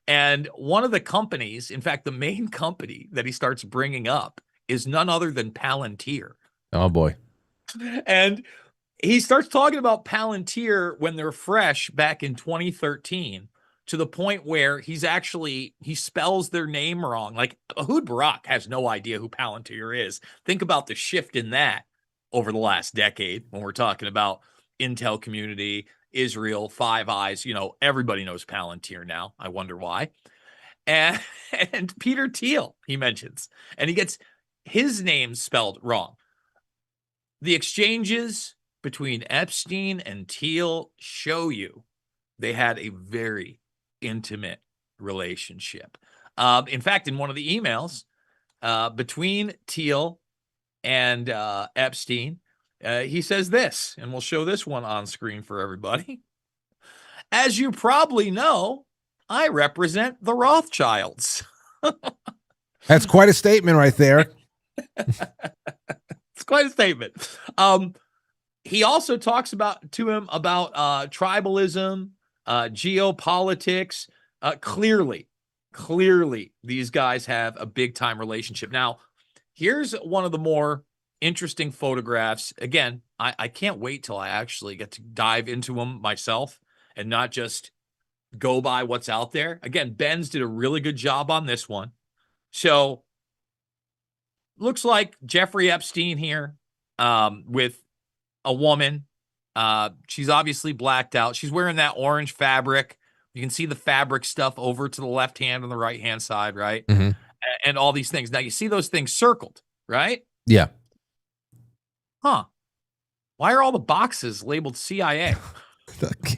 And one of the companies, in fact, the main company that he starts bringing up is none other than Palantir. Oh boy. And he starts talking about Palantir when they're fresh back in 2013, to the point where he spells their name wrong. Like Ehud Barak has no idea who Palantir is. Think about the shift in that over the last decade when we're talking about Intel community, Israel, Five Eyes. Everybody knows Palantir now. I wonder why. And Peter Thiel, he mentions, and he gets his name spelled wrong. The exchanges between Epstein and Thiel show you they had a very intimate relationship. In fact, in one of the emails between Thiel and Epstein, he says this, and we'll show this one on screen for everybody. As you probably know, I represent the Rothschilds. That's quite a statement right there. It's quite a statement. He also talks to him about tribalism, geopolitics. Clearly, these guys have a big time relationship. Now, here's one of the more interesting photographs. Again, I can't wait till I actually get to dive into them myself and not just go by what's out there. Again, Benz did a really good job on this one. So looks like Jeffrey Epstein here with a woman. She's obviously blacked out. She's wearing that orange fabric. You can see the fabric stuff over to the left hand and the right hand side, right? Mm-hmm. And all these things. Now you see those things circled, right? Yeah. Huh. Why are all the boxes labeled CIA?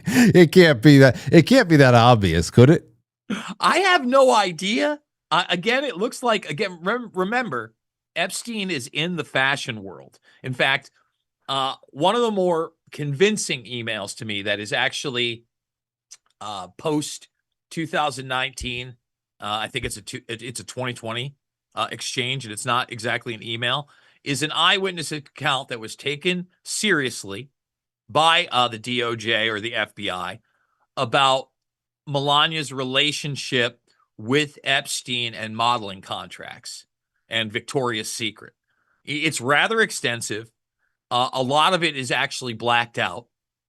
It can't be that. It can't be that obvious, could it? I have no idea. Again, it looks like, remember, Epstein is in the fashion world. In fact, one of the more convincing emails to me that is actually post 2019. I think it's a 2020 exchange, and it's not exactly an email, is an eyewitness account that was taken seriously by the DOJ or the FBI about Melania's relationship with Epstein and modeling contracts and Victoria's Secret. It's rather extensive. A lot of it is actually blacked out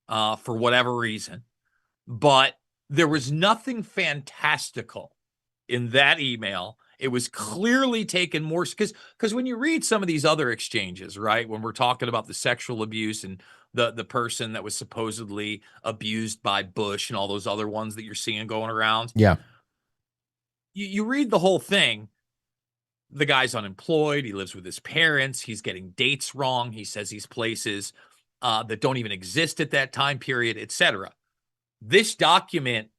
for whatever reason, but there was nothing fantastical in that email. It was clearly taken more because when you read some of these other exchanges, right, when we're talking about the sexual abuse and the person that was supposedly abused by Bush and all those other ones that you're seeing going around. Yeah. You read the whole thing. The guy's unemployed. He lives with his parents. He's getting dates wrong. He says he's places that don't even exist at that time period, etc. This document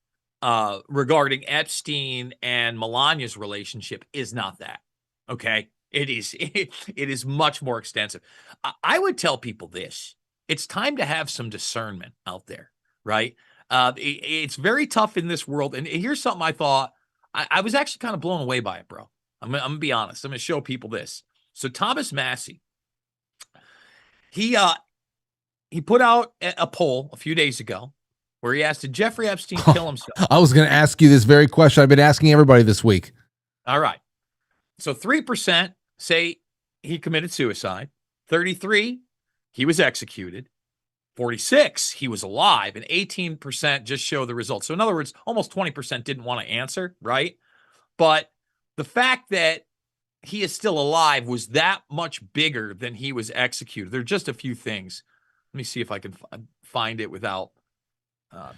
regarding Epstein and Melania's relationship is not that. Okay. It is much more extensive. I would tell people this. It's time to have some discernment out there, right? It's very tough in this world. And here's something I thought. I was actually kind of blown away by it, bro. I'm going to be honest. I'm going to show people this. So Thomas Massey, he put out a poll a few days ago where he asked, did Jeffrey Epstein kill himself? I was going to ask you this very question. I've been asking everybody this week. All right. So 3% say he committed suicide. 33%, he was executed. 46%, he was alive. And 18% just show the results. So in other words, almost 20% didn't want to answer, right? But the fact that he is still alive was that much bigger than he was executed. There are just a few things. Let me see if I can find it without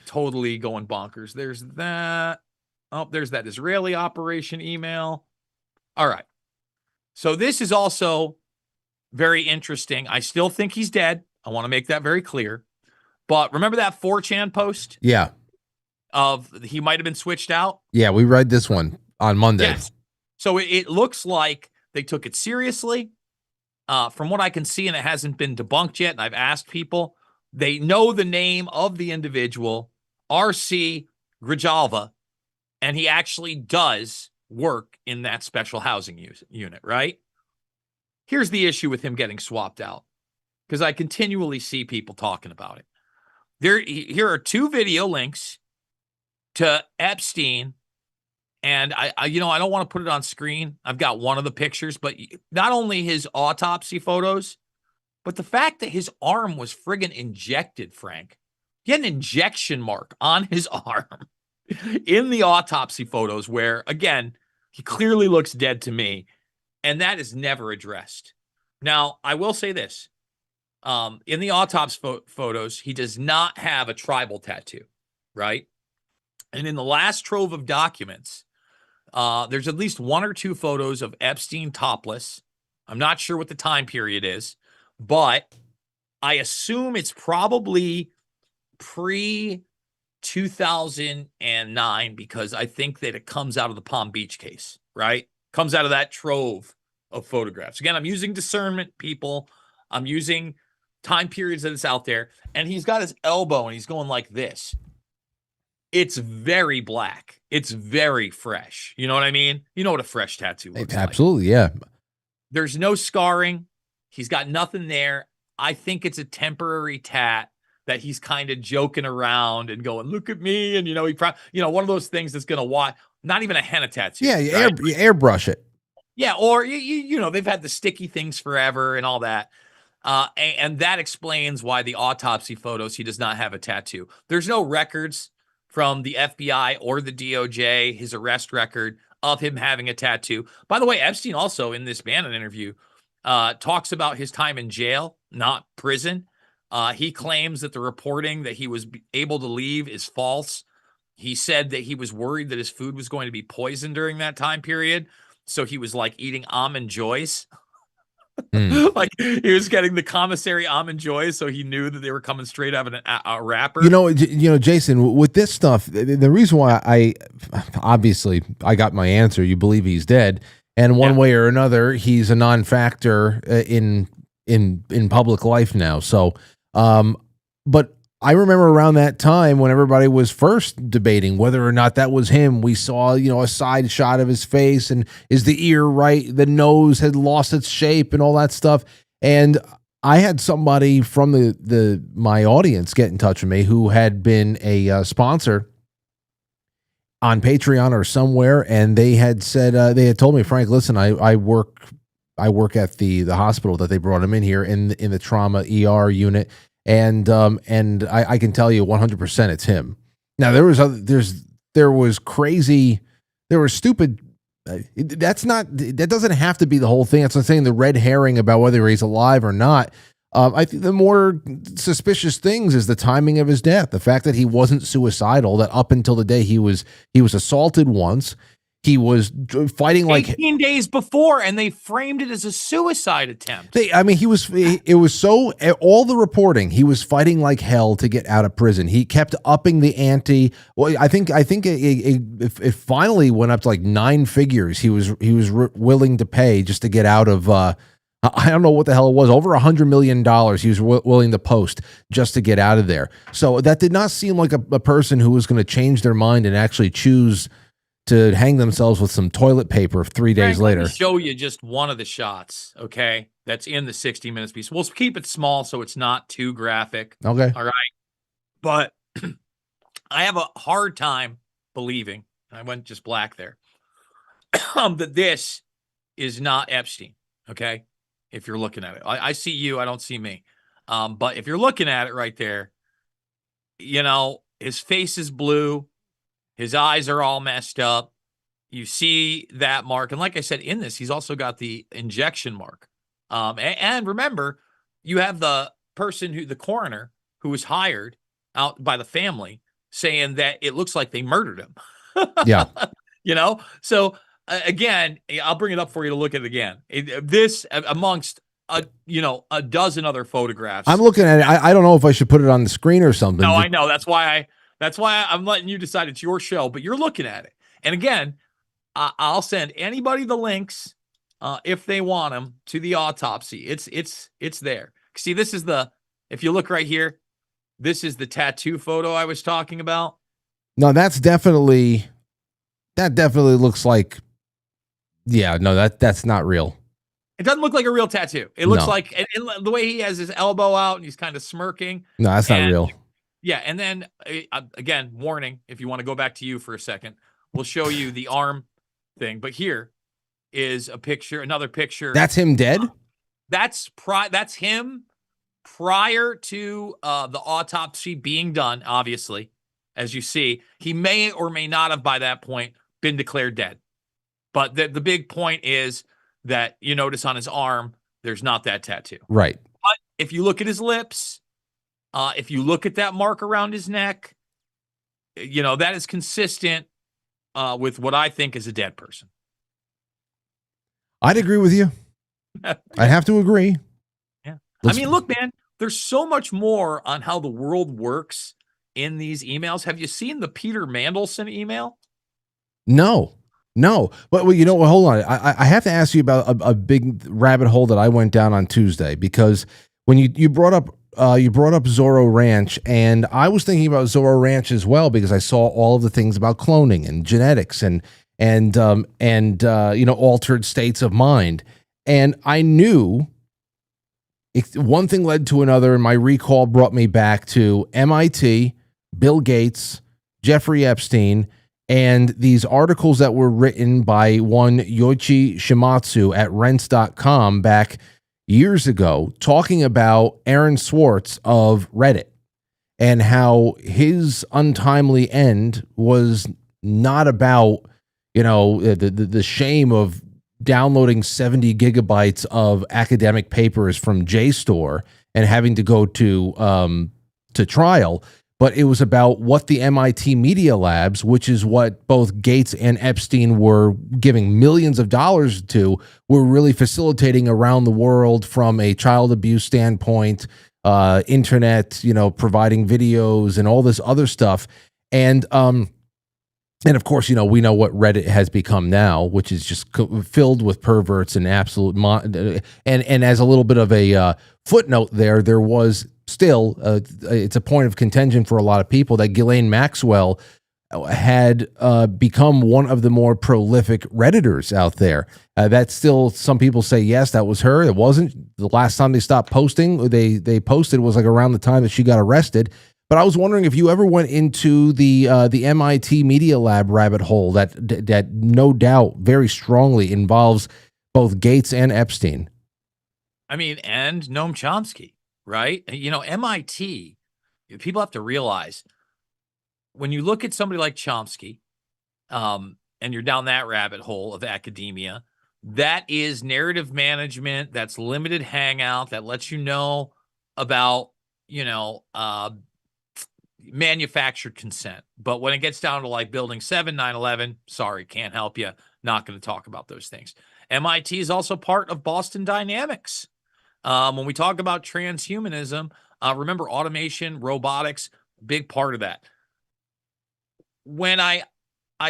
totally going bonkers. There's that. Oh, there's that Israeli operation email. All right. So this is also very interesting. I still think he's dead. I want to make that very clear. But remember that 4chan post? Yeah. Of he might have been switched out? Yeah, we read this one on Monday. Yes. So it looks like they took it seriously. From what I can see, and it hasn't been debunked yet, and I've asked people, they know the name of the individual, R.C. Grijalva, and he actually does work in that special housing unit, right? Here's the issue with him getting swapped out. because I continually see people talking about it. Here are 2 video links to Epstein. And I don't want to put it on screen. I've got one of the pictures, but not only his autopsy photos, but the fact that his arm was friggin' injected, Frank. He had an injection mark on his arm in the autopsy photos where, again, he clearly looks dead to me. And that is never addressed. Now, I will say this. In the autopsy photos, he does not have a tribal tattoo, right? And in the last trove of documents, there's at least 1 or 2 photos of Epstein topless. I'm not sure what the time period is, but I assume it's probably pre-2009 because I think that it comes out of the Palm Beach case, right? Comes out of that trove of photographs. Again, I'm using discernment, people. I'm using time periods that it's out there. And he's got his elbow and he's going like this. It's very black. It's very fresh. You know what I mean? You know what a fresh tattoo looks like. Absolutely, yeah. There's no scarring. He's got nothing there. I think it's a temporary tat that he's kind of joking around and going, look at me. And, he one of those things that's going to not even a henna tattoo. Yeah, you right? airbrush it. Yeah, or, they've had the sticky things forever and all that. And that explains why the autopsy photos, he does not have a tattoo. There's no records from the FBI or the DOJ, his arrest record of him having a tattoo. By the way, Epstein also in this Bannon interview talks about his time in jail, not prison. He claims that the reporting that he was able to leave is false. He said that he was worried that his food was going to be poisoned during that time period. So he was like eating almond joys. Like he was getting the commissary almond joys, so he knew that they were coming straight out of a wrapper. Jason, with this stuff, the reason why I got my answer. You believe he's dead, and one way or another, he's a non-factor in public life now. So, but I remember around that time when everybody was first debating whether or not that was him, we saw, a side shot of his face and is the ear right? The nose had lost its shape and all that stuff. And I had somebody from my audience get in touch with me who had been a sponsor on Patreon or somewhere. And they had said, they had told me, Frank, listen, I work at the hospital that they brought him in here in the trauma ER unit. And I can tell you 100% it's him. Now there was stupid. That doesn't have to be the whole thing. That's not saying the red herring about whether he's alive or not. I think the more suspicious things is the timing of his death. The fact that he wasn't suicidal, that up until the day he was assaulted once. He was fighting like 18 days before, and they framed it as a suicide attempt. It was so, all the reporting, he was fighting like hell to get out of prison. He kept upping the ante. Well, I think it finally went up to like 9 figures. He was willing to pay just to get out of, I don't know what the hell it was, over $100 million he was willing to post just to get out of there. So that did not seem like a person who was going to change their mind and actually choose to hang themselves with some toilet paper 3 days later. Let me show you just one of the shots, okay? That's in the 60 Minutes piece. We'll keep it small so it's not too graphic. Okay. All right. But I have a hard time believing, I went just black there, that this is not Epstein, okay? If you're looking at it. I see you, I don't see me. But if you're looking at it right there, his face is blue. His eyes are all messed up. You see that mark. And like I said, in this, he's also got the injection mark. And remember, you have the coroner who was hired out by the family saying that it looks like they murdered him. Yeah. So again, I'll bring it up for you to look at it again. This amongst a dozen other photographs. I'm looking at it. I don't know if I should put it on the screen or something. No, I know. That's why I'm letting you decide. It's your show, but you're looking at it. And again, I'll send anybody the links if they want them to the autopsy. It's there. See, this is if you look right here, this is the tattoo photo I was talking about. No, that definitely looks like, yeah, no, that's not real. It doesn't look like a real tattoo. It looks No. like and the way he has his elbow out and he's kind of smirking. No, that's not real. Yeah, and then again, warning, if you want to go back to you for a second, we'll show you the arm thing. But here is a picture, another picture. That's him dead? That's him prior to the autopsy being done, obviously. As you see, he may or may not have by that point been declared dead. But the big point is that you notice on his arm, there's not that tattoo. Right. But if you look at his lips, if you look at that mark around his neck, that is consistent with what I think is a dead person. I'd agree with you. I'd have to agree. Yeah. I mean, look, man, there's so much more on how the world works in these emails. Have you seen the Peter Mandelson email? No. But hold on. I have to ask you about a big rabbit hole that I went down on Tuesday, because when you brought up Zorro Ranch, and I was thinking about Zorro Ranch as well, because I saw all of the things about cloning and genetics and altered states of mind. And I knew one thing led to another, and my recall brought me back to MIT, Bill Gates, Jeffrey Epstein, and these articles that were written by one Yoichi Shimatsu at rents.com back years ago, talking about Aaron Swartz of Reddit and how his untimely end was not about, the shame of downloading 70 gigabytes of academic papers from JSTOR and having to go to trial, but it was about what the MIT Media Labs, which is what both Gates and Epstein were giving millions of dollars to, were really facilitating around the world from a child abuse standpoint, internet, providing videos and all this other stuff. And of course, we know what Reddit has become now, which is just filled with perverts and absolute and as a little bit of a footnote there was still it's a point of contention for a lot of people that Ghislaine Maxwell had become one of the more prolific Redditors out there. That's still, some people say yes, that was her. It wasn't. The last time they stopped posting, they posted was like around the time that she got arrested. But I was wondering if you ever went into the MIT Media Lab rabbit hole that no doubt very strongly involves both Gates and Epstein. I mean, and Noam Chomsky, right? MIT, people have to realize when you look at somebody like Chomsky, and you're down that rabbit hole of academia, that is narrative management, that's limited hangout, that lets you know about, manufactured consent. But when it gets down to like Building 7, 9/11, sorry, can't help you. Not going to talk about those things. MIT is also part of Boston Dynamics. When we talk about transhumanism, remember automation, robotics, big part of that. When I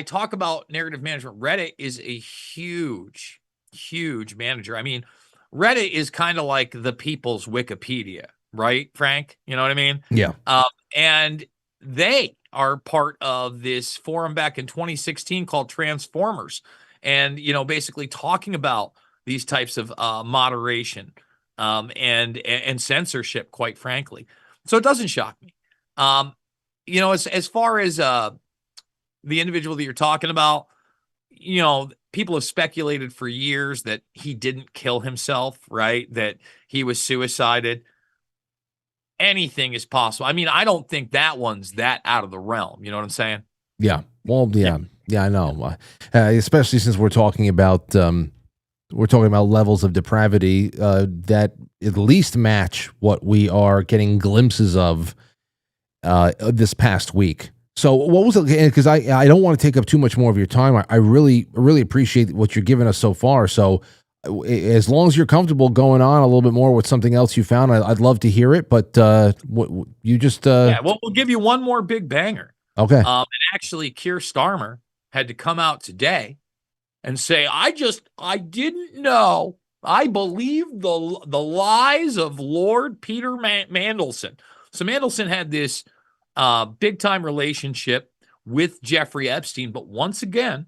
talk about narrative management, Reddit is a huge, huge manager. I mean, Reddit is kind of like the people's Wikipedia, right, Frank? You know what I mean? Yeah. And they are part of this forum back in 2016 called Transformers. And, basically talking about these types of moderation and censorship, quite frankly. So it doesn't shock me. As far as the individual that you're talking about, people have speculated for years that he didn't kill himself, right? That he was suicided. Anything is possible. I mean, I don't think that one's that out of the realm. You know what I'm saying? Yeah. Well, yeah, I know. Especially since we're talking about levels of depravity that at least match what we are getting glimpses of this past week. So what was it? Because I don't want to take up too much more of your time. I really appreciate what you're giving us so far. So as long as you're comfortable going on a little bit more with something else you found, I'd love to hear it. But you just we'll give you one more big banger. Okay. And actually, Keir Starmer had to come out today and say, I didn't know. I believed the lies of Lord Peter Mandelson. So Mandelson had this big time relationship with Jeffrey Epstein. But once again,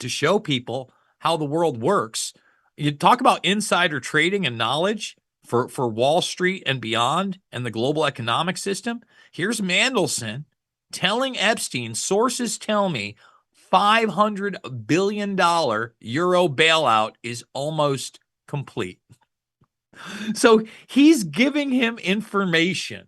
to show people how the world works, You talk about insider trading and knowledge for Wall Street and beyond and the global economic system. Here's Mandelson telling Epstein, sources tell me $500 billion euro bailout is almost complete. So he's giving him information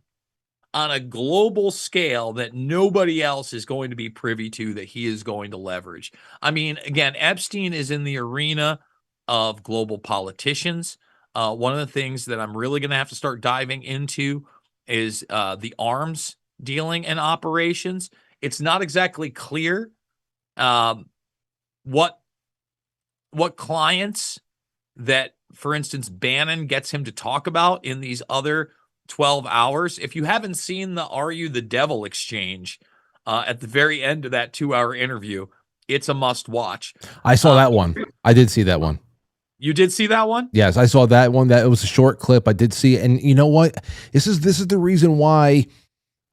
on a global scale that nobody else is going to be privy to, that he is going to leverage. I mean, again, Epstein is in the arena of global politicians. One of the things that I'm really going to have to start diving into is the arms dealing and operations. It's not exactly clear what clients that, for instance, Bannon gets him to talk about in these other 12 hours. If you haven't seen the Are You the Devil exchange at the very end of that 2-hour interview, it's a must watch. I saw that one. I did see that one. You did see that one? Yes, I saw that one. That it was a short clip. I did see it. And you know what? This is the reason why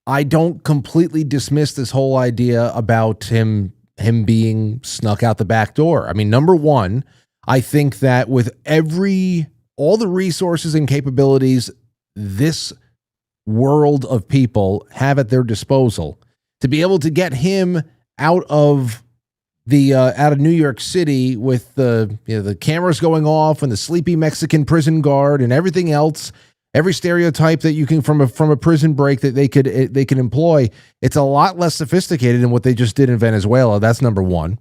I don't completely dismiss this whole idea about him being snuck out the back door. I mean, number one, I think that with all the resources and capabilities this world of people have at their disposal, to be able to get him out of New York City with the cameras going off and the sleepy Mexican prison guard and everything else, every stereotype that you can from a prison break that they could employ, it's a lot less sophisticated than what they just did in Venezuela. That's number one.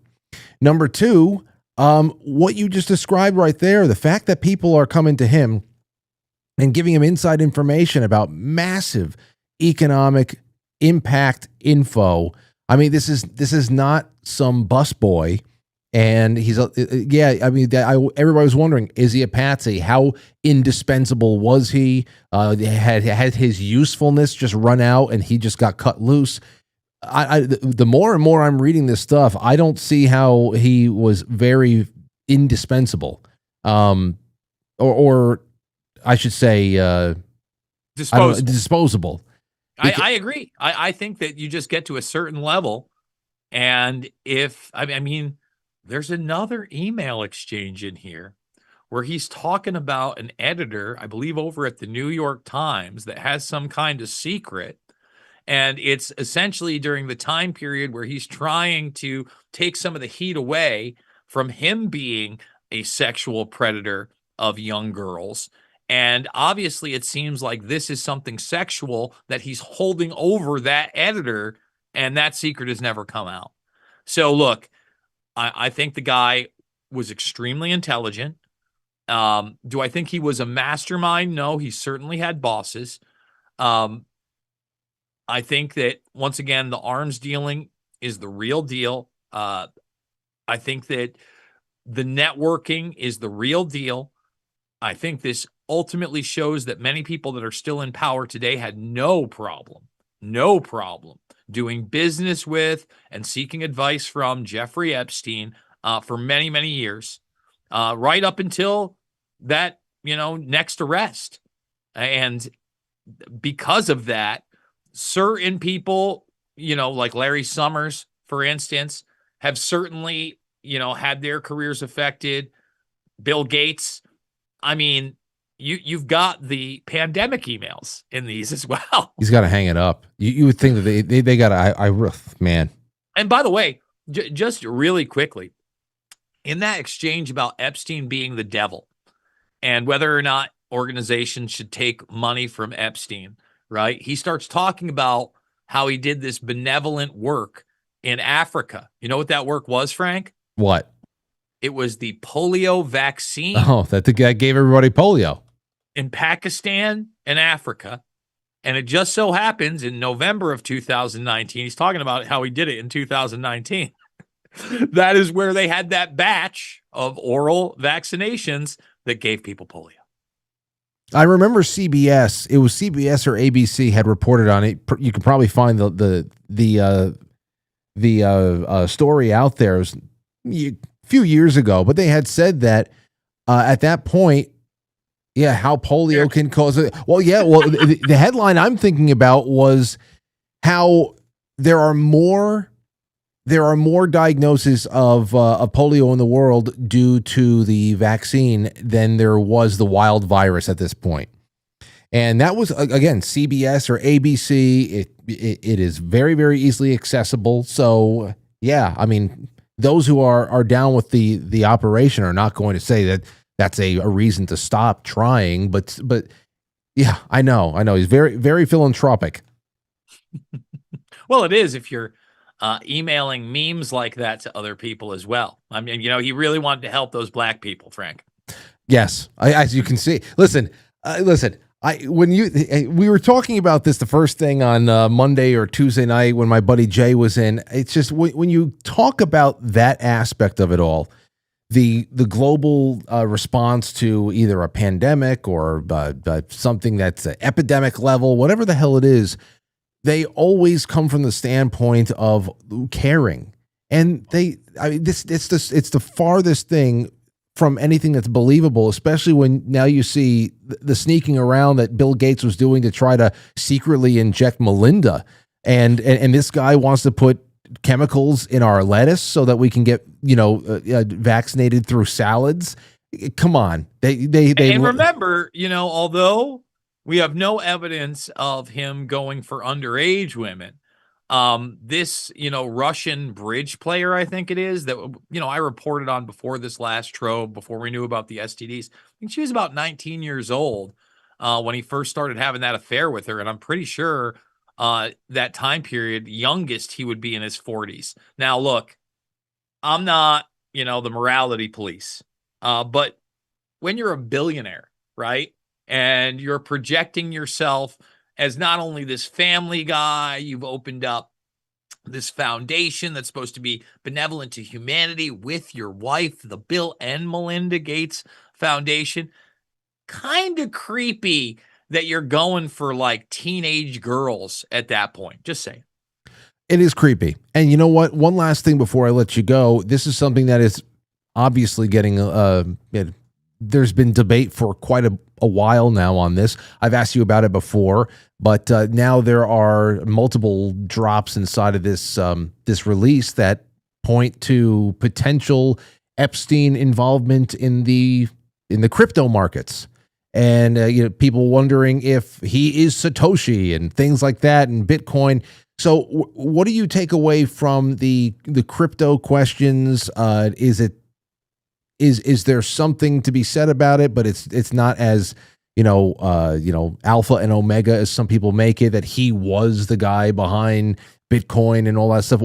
Number two, what you just described right there, the fact that people are coming to him and giving him inside information about massive economic impact info. I mean, this is not some busboy, and he's everybody was wondering, is he a patsy? How indispensable was he? Had his usefulness just run out and he just got cut loose? The more and more I'm reading this stuff, I don't see how he was very indispensable, or I should say, disposable. I agree. I think that you just get to a certain level, and there's another email exchange in here where he's talking about an editor, I believe over at the New York Times, that has some kind of secret. And it's essentially during the time period where he's trying to take some of the heat away from him being a sexual predator of young girls. And obviously it seems like this is something sexual that he's holding over that editor, and that secret has never come out. So look, I think the guy was extremely intelligent. Do I think he was a mastermind? No, he certainly had bosses. I think that, once again, the arms dealing is the real deal. I think that the networking is the real deal. I think this ultimately shows that many people that are still in power today had no problem doing business with and seeking advice from Jeffrey Epstein for many, many years, right up until that, next arrest. And because of that, certain people, like Larry Summers, for instance, have certainly, had their careers affected. Bill Gates. I mean, you've got the pandemic emails in these as well. He's got to hang it up. You would think that they got to, man. And by the way, just really quickly, in that exchange about Epstein being the devil and whether or not organizations should take money from Epstein, right? He starts talking about how he did this benevolent work in Africa. You know what that work was, Frank? What? It was the polio vaccine. Oh, that the guy gave everybody polio. In Pakistan and Africa. And it just so happens in November of 2019, he's talking about how he did it in 2019. That is where they had that batch of oral vaccinations that gave people polio. I remember CBS. It was CBS or ABC had reported on it. You can probably find the story out there. It was a few years ago, but they had said that at that point, how polio can cause it. Well, the headline I'm thinking about was how there are more there are more diagnoses of polio in the world due to the vaccine than there was the wild virus at this point. And that was, again, CBS or ABC. It is very, very easily accessible. So, yeah, I mean, those who are down with the operation are not going to say that that's a reason to stop trying. But yeah, I know. He's very, very philanthropic. Well, it is if you're emailing memes like that to other people as well. I mean, he really wanted to help those black people, Frank. Yes, as you can see. Listen. We were talking about this the first thing on Monday or Tuesday night when my buddy Jay was in. It's just when you talk about that aspect of it all, the global response to either a pandemic or something that's an epidemic level, whatever the hell it is, they always come from the standpoint of caring, and it's the farthest thing from anything that's believable, especially when now you see the sneaking around that Bill Gates was doing to try to secretly inject Melinda. And this guy wants to put chemicals in our lettuce so that we can get, vaccinated through salads. Come on. And remember, although we have no evidence of him going for underage women, this, Russian bridge player, I think it is, that, I reported on before this last trove, before we knew about the STDs. I think she was about 19 years old when he first started having that affair with her. And I'm pretty sure that time period, youngest, he would be in his 40s. Now, look, I'm not, the morality police, but when you're a billionaire, right, and you're projecting yourself as not only this family guy, you've opened up this foundation that's supposed to be benevolent to humanity with your wife, the Bill and Melinda Gates Foundation. Kind of creepy that you're going for like teenage girls at that point. Just saying. It is creepy. And you know what? One last thing before I let you go. This is something that is obviously getting there's been debate for quite a while now on this. I've asked you about it before, but now there are multiple drops inside of this this release that point to potential Epstein involvement in the crypto markets, and people wondering if he is Satoshi and things like that, and Bitcoin. So, what do you take away from the crypto questions? Is there something to be said about it, but it's not as alpha and omega as some people make it, that he was the guy behind Bitcoin and all that stuff?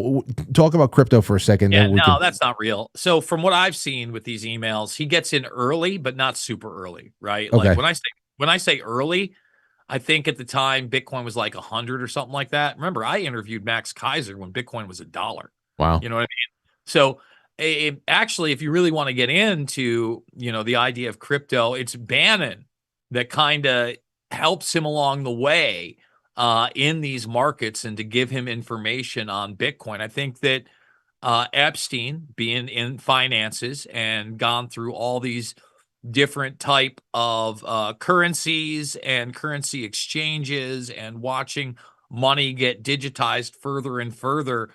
Talk about crypto for a second. Yeah, that's not real. So from what I've seen with these emails, he gets in early, but not super early, right? Okay. Like when I say early, I think at the time Bitcoin was like 100 or something like that. Remember, I interviewed Max Kaiser when Bitcoin was $1. Wow. You know what I mean? So actually, if you really want to get into, the idea of crypto, it's Bannon that kind of helps him along the way in these markets and to give him information on Bitcoin. I think that Epstein, being in finances and gone through all these different type of currencies and currency exchanges and watching money get digitized further and further,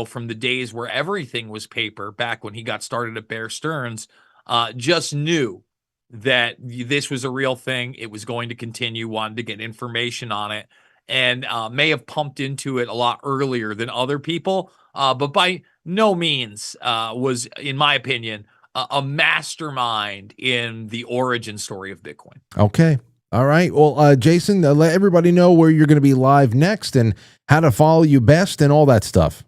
from the days where everything was paper back when he got started at Bear Stearns, just knew that this was a real thing. It was going to continue, wanted to get information on it, and may have pumped into it a lot earlier than other people, but by no means was, in my opinion, a mastermind in the origin story of Bitcoin. Okay. All right. Well, Jason, let everybody know where you're going to be live next and how to follow you best and all that stuff.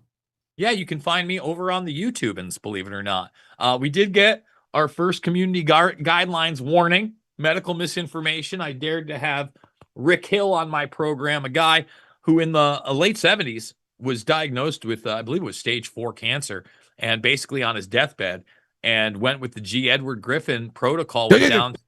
Yeah, you can find me over on the YouTubans, believe it or not. We did get our first community guidelines warning, medical misinformation. I dared to have Rick Hill on my program, a guy who in the late 70s was diagnosed with, I believe it was stage 4 cancer, and basically on his deathbed, and went with the G. Edward Griffin protocol, went down to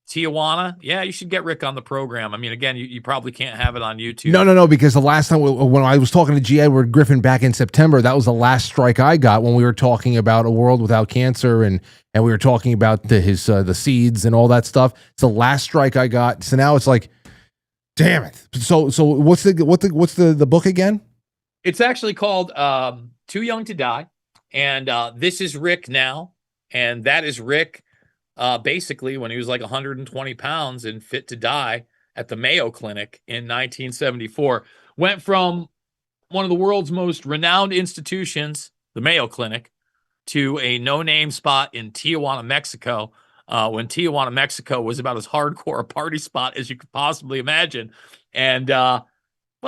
Tijuana. Yeah, you should get Rick on the program. I mean, again, you probably can't have it on YouTube. No, because the last time when I was talking to G. Edward Griffin back in September, that was the last strike I got when we were talking about a world without cancer, and we were talking about the seeds and all that stuff. It's the last strike I got. So now it's like, damn it. So what's the book again? It's actually called Too Young to Die. And this is Rick now. And that is Rick basically when he was like 120 pounds and fit to die at the Mayo Clinic in 1974. Went from one of the world's most renowned institutions, the Mayo Clinic, to a no-name spot in Tijuana, Mexico, when Tijuana, Mexico was about as hardcore a party spot as you could possibly imagine. And, well,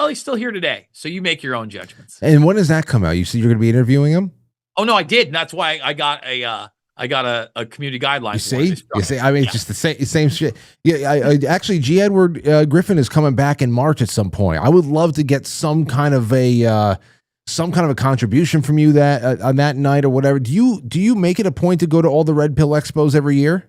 he's still here today. So you make your own judgments. And when does that come out? You said you're going to be interviewing him? Oh, no, I did. And that's why I got a community guideline. You see, I mean, it's just the same shit. Yeah, I actually, G. Edward Griffin is coming back in March at some point. I would love to get some kind of a contribution from you that on that night or whatever. Do you make it a point to go to all the Red Pill Expos every year?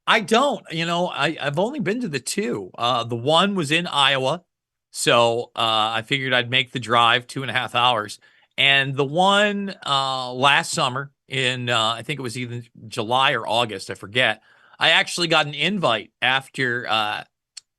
I don't. I've only been to the two. The one was in Iowa, so I figured I'd make the drive 2.5 hours. And the one last summer in I think it was either July or August, I forget. I actually got an invite after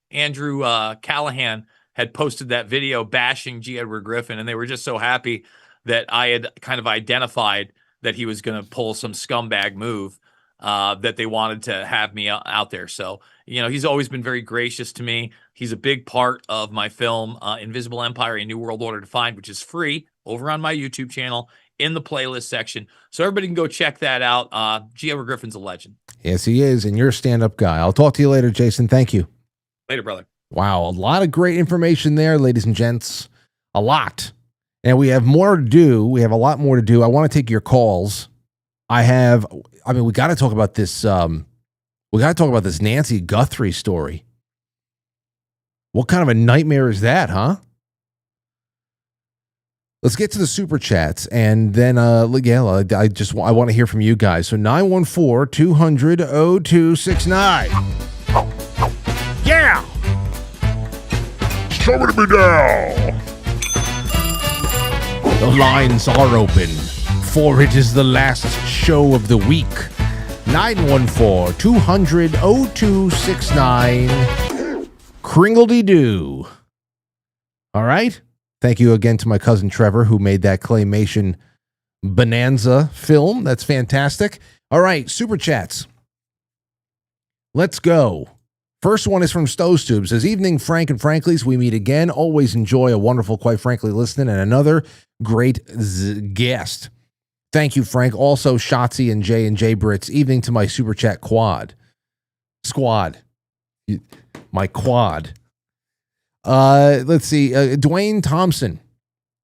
Andrew Callahan had posted that video bashing G. Edward Griffin, and they were just so happy that I had kind of identified that he was going to pull some scumbag move that they wanted to have me out there. So, he's always been very gracious to me. He's a big part of my film, Invisible Empire, A New World Order Defined, which is free over on my YouTube channel in the playlist section. So everybody can go check that out. G. Edward Griffin's a legend. Yes, he is. And you're a stand-up guy. I'll talk to you later, Jason. Thank you. Later, brother. Wow. A lot of great information there, ladies and gents. A lot. And we have more to do. We have a lot more to do. I want to take your calls. We got to talk about this. We got to talk about this Nancy Guthrie story. What kind of a nightmare is that, huh? Let's get to the super chats, and then I want to hear from you guys. So 914-200-0269. Yeah. Somebody be down. The lines are open, for it is the last show of the week. 914-200-0269. Kringledy-doo. All right. Thank you again to my cousin Trevor, who made that claymation bonanza film. That's fantastic. All right, super chats. Let's go. First one is from Stowe's Tube. Says, evening, Frank and Franklies. We meet again. Always enjoy a wonderful, quite frankly, listening, and another great guest. Thank you, Frank. Also, Shotzi and J Brits. Evening to my super chat squad. My quad. Let's see. Dwayne Thompson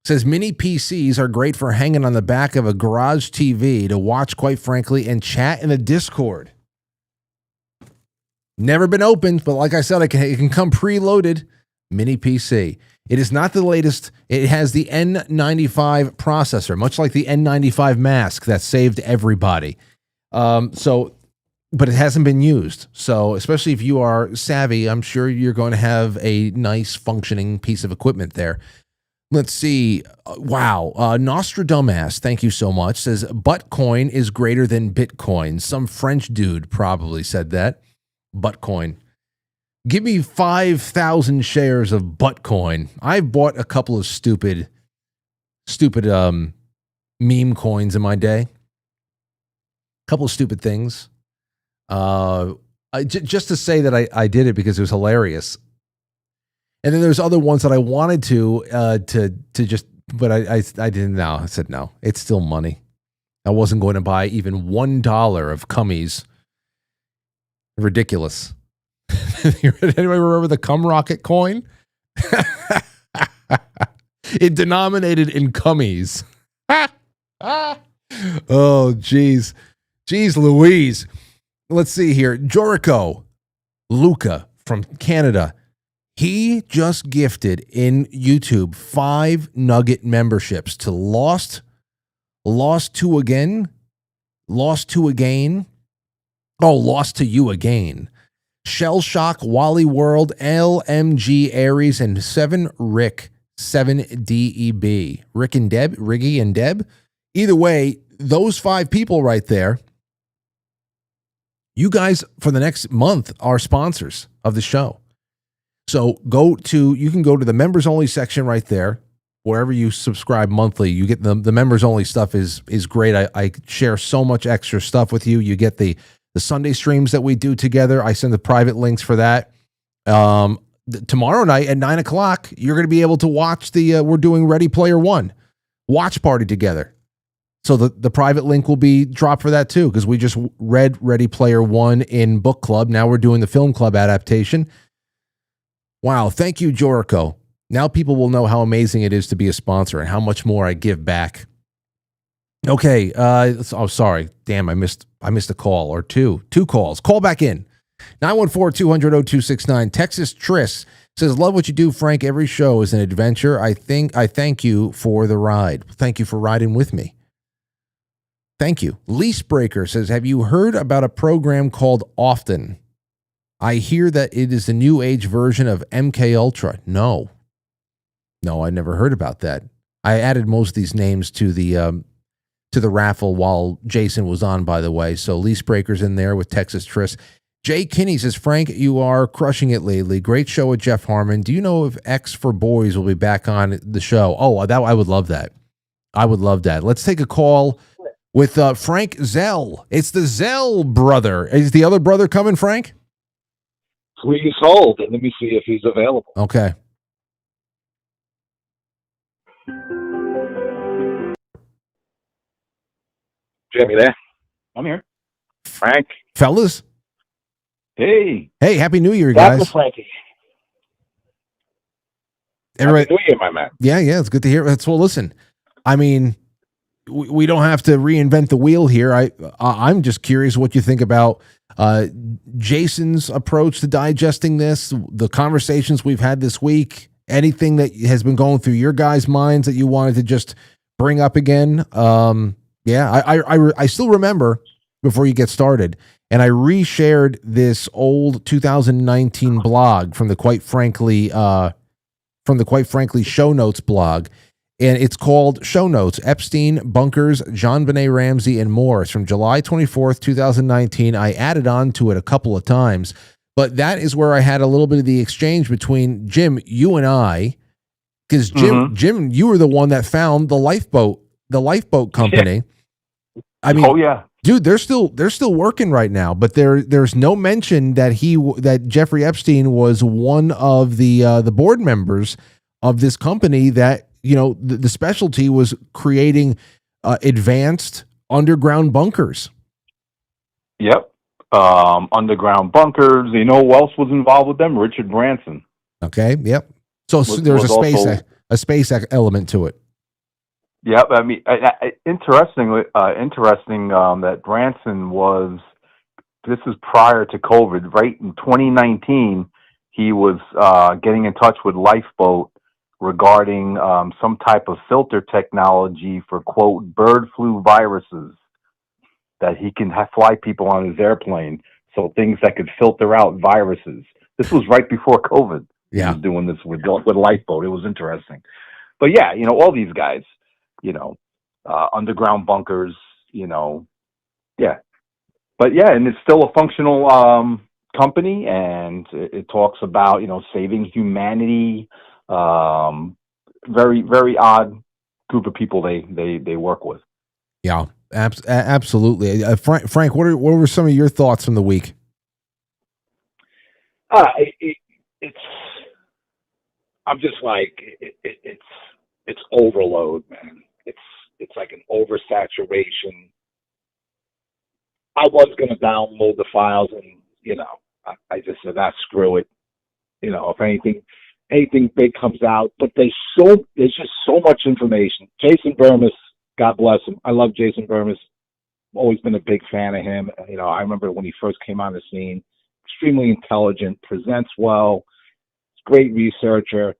says mini PCs are great for hanging on the back of a garage TV to watch, quite frankly, and chat in the Discord. Never been opened, but like I said, it can come preloaded. Mini PC. It is not the latest. It has the N95 processor, much like the N95 mask that saved everybody. But it hasn't been used. So especially if you are savvy, I'm sure you're going to have a nice functioning piece of equipment there. Let's see. Wow. Nostradamus, thank you so much, says Buttcoin is greater than Bitcoin. Some French dude probably said that. Buttcoin. Give me 5,000 shares of Buttcoin. I've bought a couple of stupid meme coins in my day. A couple of stupid things. Just to say that I did it because it was hilarious. And then there's other ones that I wanted to just, but I didn't know. I said, no, it's still money. I wasn't going to buy even $1 of cummies. Ridiculous. Anybody remember the cum rocket coin? It denominated in cummies. Oh, geez. Jeez Louise. Let's see here. Jorico Luca from Canada. He just gifted in YouTube 5 Nugget memberships to Lost to You Again. Shell Shock, Wally World, LMG Aries, and 7 Rick, 7DEB. Rick and Deb, Riggy and Deb. Either way, those 5 people right there, you guys for the next month are sponsors of the show. So you can go to the members only section right there. wherever you subscribe monthly, you get the members only stuff is great. I share so much extra stuff with you. You get the Sunday streams that we do together. I send the private links for that. Tomorrow night at 9:00, you're going to be able to watch we're doing Ready Player One watch party together. So the private link will be dropped for that too, because we just read Ready Player One in book club. Now we're doing the film club adaptation. Wow. Thank you, Joricho. Now people will know how amazing it is to be a sponsor and how much more I give back. Okay. Sorry. Damn, I missed a call or two calls. Call back in. 914-200-0269. Texas Tris says, love what you do, Frank. Every show is an adventure. I thank you for the ride. Thank you for riding with me. Thank you. Lease Breaker says, have you heard about a program called Often? I hear that it is the new age version of MK Ultra. No, I never heard about that. I added most of these names to the raffle while Jason was on, by the way. So Lease Breaker's in there with Texas Tris. Jay Kinney says, Frank, you are crushing it lately. Great show with Jeff Harmon. Do you know if X for Boys will be back on the show? Oh, I would love that. I would love that. Let's take a call with Frank Zell. It's the Zell brother. Is the other brother coming, Frank? Please hold, and let me see if he's available. Okay. Jimmy there? I'm here. Frank. Fellas? Hey. Hey, Happy New Year, Dr. guys. Frankie. Everybody, Happy New Year, my man. Yeah, it's good to hear. Well, listen, I mean, we don't have to reinvent the wheel here. I'm just curious what you think about Jason's approach to digesting this, the conversations we've had this week, anything that has been going through your guys' minds that you wanted to just bring up again. I still remember before you get started, and I reshared this old 2019 blog from the Quite Frankly show notes blog. And it's called Show Notes, Epstein, Bunkers, John Benet Ramsey, and more. It's from July 24th, 2019. I added on to it a couple of times, but that is where I had a little bit of the exchange between Jim, you and I, because Jim, you were the one that found the lifeboat company. Yeah. I mean, dude, they're still working right now, but there's no mention that Jeffrey Epstein was one of the board members of this company that, you know, the specialty was creating advanced underground bunkers. Yep. Underground bunkers. You know who else was involved with them? Richard Branson. Okay. Yep. So there was a space element to it. Yep. I mean, interesting that Branson was, this is prior to COVID, right? In 2019, he was getting in touch with Lifeboat regarding some type of filter technology for, quote, bird flu viruses that he can fly people on his airplane. So things that could filter out viruses. This was right before COVID. Yeah. He was doing this with Lifeboat. It was interesting. But yeah, you know, all these guys, you know, underground bunkers, you know, yeah. But yeah, and it's still a functional company, and it talks about, you know, saving humanity. Very, very odd group of people they work with. Yeah, absolutely. Frank, what were some of your thoughts from the week? I'm just like, it's overload, man. It's like an oversaturation. I was going to download the files, and, you know, I just said, screw it. You know, if anything big comes out, but there's just so much information. Jason Bermas, God bless him. I love Jason Bermas. Always been a big fan of him. You know, I remember when he first came on the scene. Extremely intelligent, presents well, great researcher.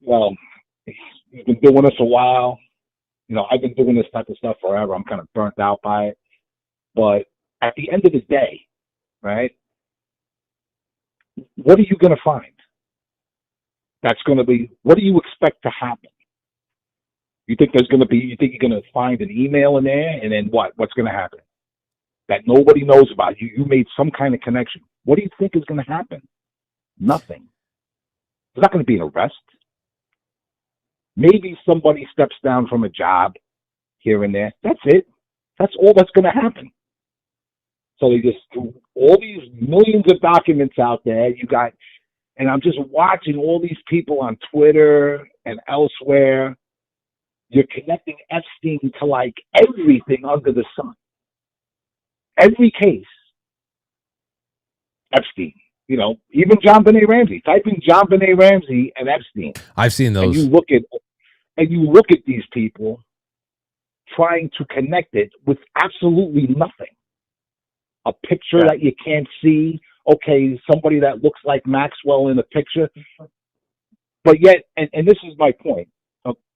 Well, he's been doing this a while. You know, I've been doing this type of stuff forever. I'm kind of burnt out by it. But at the end of the day, right, what are you going to find? That's going to be, what do you expect to happen? You think you're going to find an email in there, and then what's going to happen? That nobody knows about. You made some kind of connection. What do you think is going to happen? Nothing. There's not going to be an arrest. Maybe somebody steps down from a job here and there. That's it. That's all that's going to happen. So they just threw all these millions of documents out there. And I'm just watching all these people on Twitter and elsewhere. You're connecting Epstein to like everything under the sun. Every case. Epstein. You know, even John Benet Ramsey. Type in John Benet Ramsey and Epstein. I've seen those. And you look at these people trying to connect it with absolutely nothing. A picture that you can't see. Okay, somebody that looks like Maxwell in a picture. But yet, and this is my point.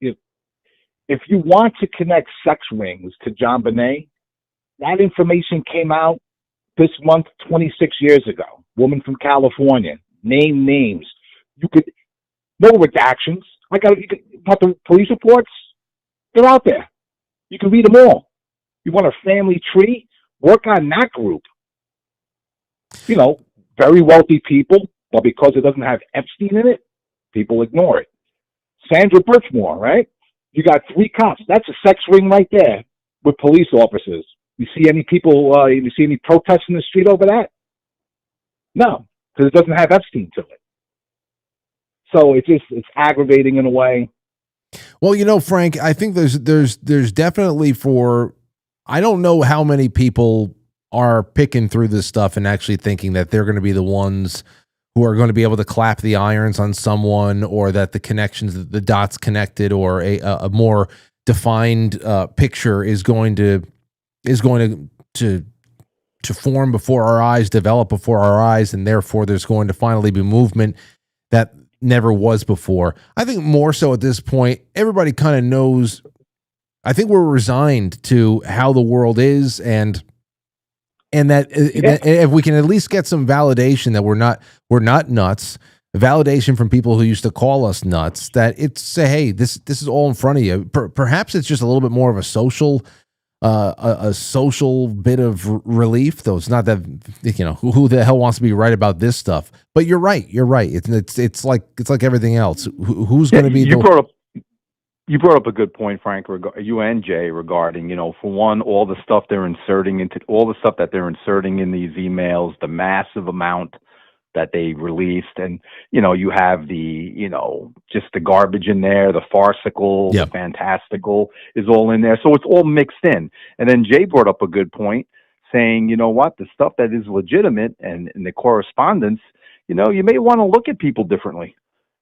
If you want to connect sex rings to John Benet, that information came out this month 26 years ago. Woman from California. Name names. You could, no redactions. You want the police reports? They're out there. You can read them all. You want a family tree? Work on that group. You know, very wealthy people, but because it doesn't have Epstein in it, people ignore it. Sandra Birchmore, right? You got 3 cops. That's a sex ring right there with police officers. You see any people, you see any protests in the street over that? No, because it doesn't have Epstein to it. So it's aggravating in a way. Well, you know, Frank, I think there's definitely I don't know how many people are picking through this stuff and actually thinking that they're going to be the ones who are going to be able to clap the irons on someone, or that the connections, the dots connected, or a more defined picture is going to form before our eyes, develop before our eyes, and therefore there's going to finally be movement that never was before. I think more so at this point, everybody kind of knows. I think we're resigned to how the world is, and that if we can at least get some validation that we're not nuts, validation from people who used to call us nuts, that it's hey, this is all in front of you. Perhaps it's just a little bit more of a social bit of relief, though it's not that, you know, who the hell wants to be right about this stuff. But you're right. It's like everything else. Who's going to be You brought up a good point, Frank, you and Jay, regarding, you know, for one, all the stuff that they're inserting in these emails, the massive amount that they released. And, you know, you have the, you know, just the garbage in there, the farcical, the fantastical is all in there. So it's all mixed in. And then Jay brought up a good point, saying, you know what, the stuff that is legitimate and the correspondence, you know, you may want to look at people differently.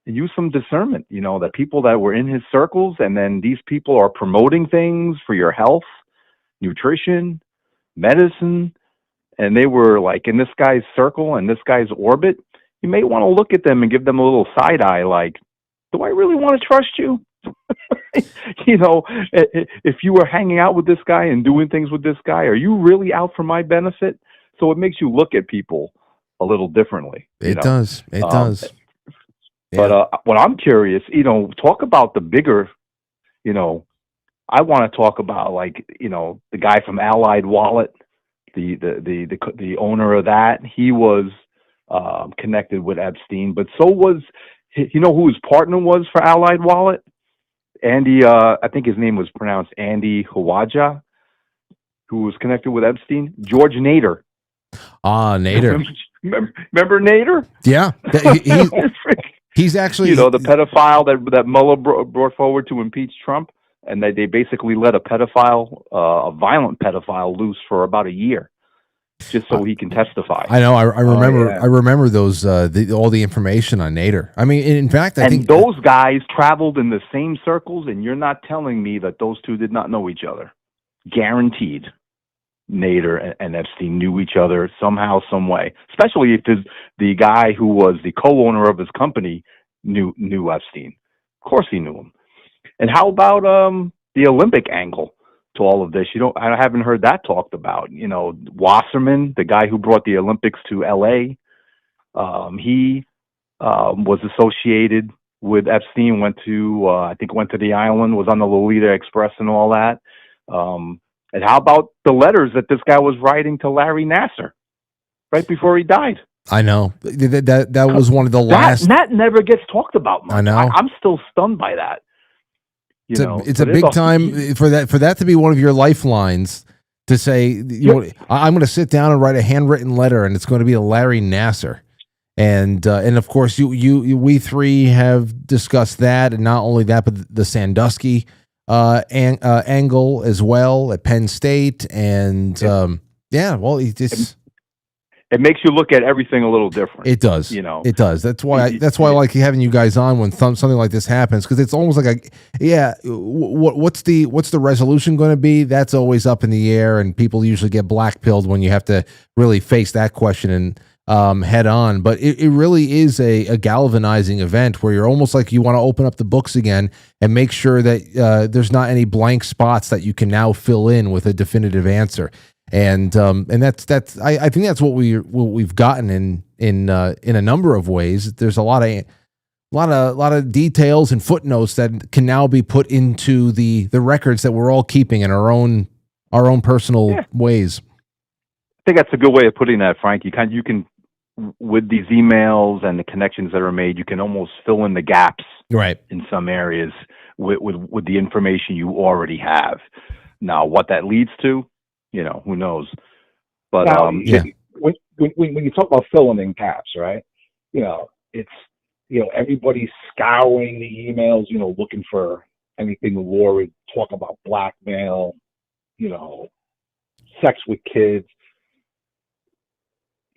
Use some discernment, you know, that people that were in his circles, and then these people are promoting things for your health, nutrition, medicine, and they were like in this guy's circle and this guy's orbit. You may want to look at them and give them a little side eye, like, do I really want to trust you? You know, if you were hanging out with this guy and doing things with this guy, are you really out for my benefit? So it makes you look at people a little differently. It does. But what I'm curious, you know, talk about the bigger, you know, I want to talk about, like, you know, the guy from Allied Wallet, the owner of that. He was connected with Epstein, but so was, you know, who his partner was for Allied Wallet? Andy, I think his name was pronounced Andy Hawaja, who was connected with Epstein. George Nader. Nader. Remember Nader? Yeah. He's actually, you know, the pedophile that Mueller brought forward to impeach Trump, and they basically let a pedophile, a violent pedophile, loose for about a year, just so he can testify. I know. I remember. I remember those. All the information on Nader. I mean, in fact, I think those guys traveled in the same circles, and you're not telling me that those two did not know each other. Guaranteed. Nader and Epstein knew each other somehow, some way, especially if the guy who was the co-owner of his company knew Epstein. Of course he knew him. And how about the Olympic angle to all of this? I haven't heard that talked about. You know, Wasserman, the guy who brought the Olympics to LA, he was associated with Epstein, went to the island, was on the Lolita Express and all that. And how about the letters that this guy was writing to Larry Nassar right before he died? I know that was one of the last. That never gets talked about much. I know. I'm still stunned by that. It's a big time for that to be one of your lifelines. To say, I'm going to sit down and write a handwritten letter, and it's going to be to Larry Nasser, and of course we three have discussed that, and not only that, but the Sandusky angle as well at Penn State, and it makes you look at everything a little different. It does. It does. That's why I like having you guys on when something like this happens, because it's almost like what's the resolution going to be? That's always up in the air, and people usually get blackpilled when you have to really face that question and head on. But it really is a galvanizing event where you're almost like you want to open up the books again and make sure that there's not any blank spots that you can now fill in with a definitive answer. And that's I think that's what we've gotten in a number of ways. There's a lot of details and footnotes that can now be put into the records that we're all keeping in our own personal ways. I think that's a good way of putting that, Frank. You can with these emails and the connections that are made, you can almost fill in the gaps right in some areas with the information you already have. Now, what that leads to, who knows? But now, when you talk about filling in gaps, right? It's everybody's scouring the emails, looking for anything lurid, talk about blackmail, sex with kids.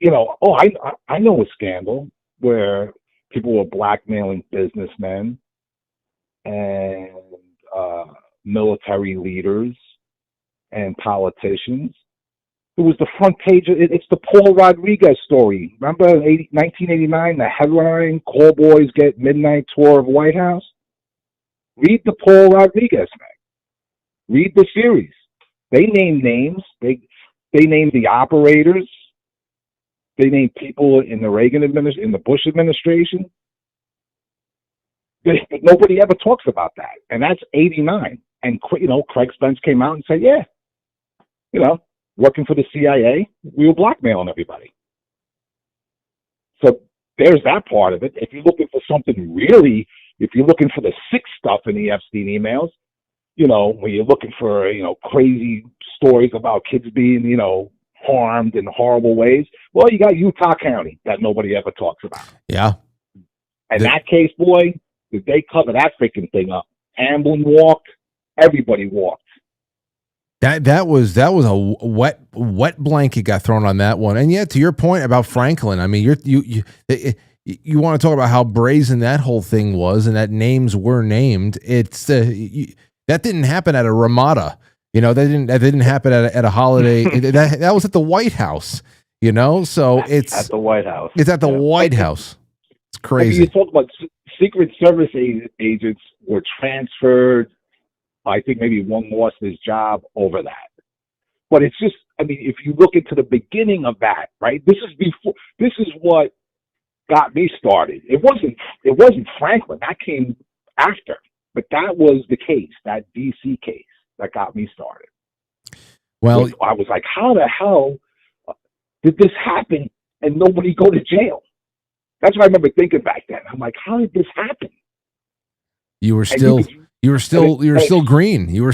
I know a scandal where people were blackmailing businessmen and military leaders and politicians. It was the front page. It's the Paul Rodriguez story. Remember 1989, the headline, "Call Boys Get Midnight Tour of White House"? Read the Paul Rodriguez thing. Read the series. They named names. They named the operators. They named people in the in the Bush administration. But nobody ever talks about that. And that's 89. And, Craig Spence came out and said, working for the CIA, we were blackmailing everybody. So there's that part of it. If you're looking for something really, if you're looking for the sick stuff in the Epstein emails, when you're looking for, crazy stories about kids being, harmed in horrible ways, well, you got Utah County that nobody ever talks about. Yeah. And that case, boy, they cover that freaking thing up. Hamblin walked. Everybody walked. That was a wet blanket got thrown on that one. And to your point about Franklin, I mean, you want to talk about how brazen that whole thing was, and that names were named. It's that didn't happen at a Ramada, that didn't happen at a holiday. that was at the White House, So it's at the White House. It's at the White House. It's crazy. I mean, you talk about Secret Service agents were transferred. I think maybe one lost his job over that. But it's just, if you look into the beginning of that, right? This is what got me started. It wasn't Franklin. That came after. But that was the case, that DC case that got me started. Well, I was like, how the hell did this happen and nobody go to jail? That's what I remember thinking back then. I'm like, how did this happen? You were still green. You were still green. You were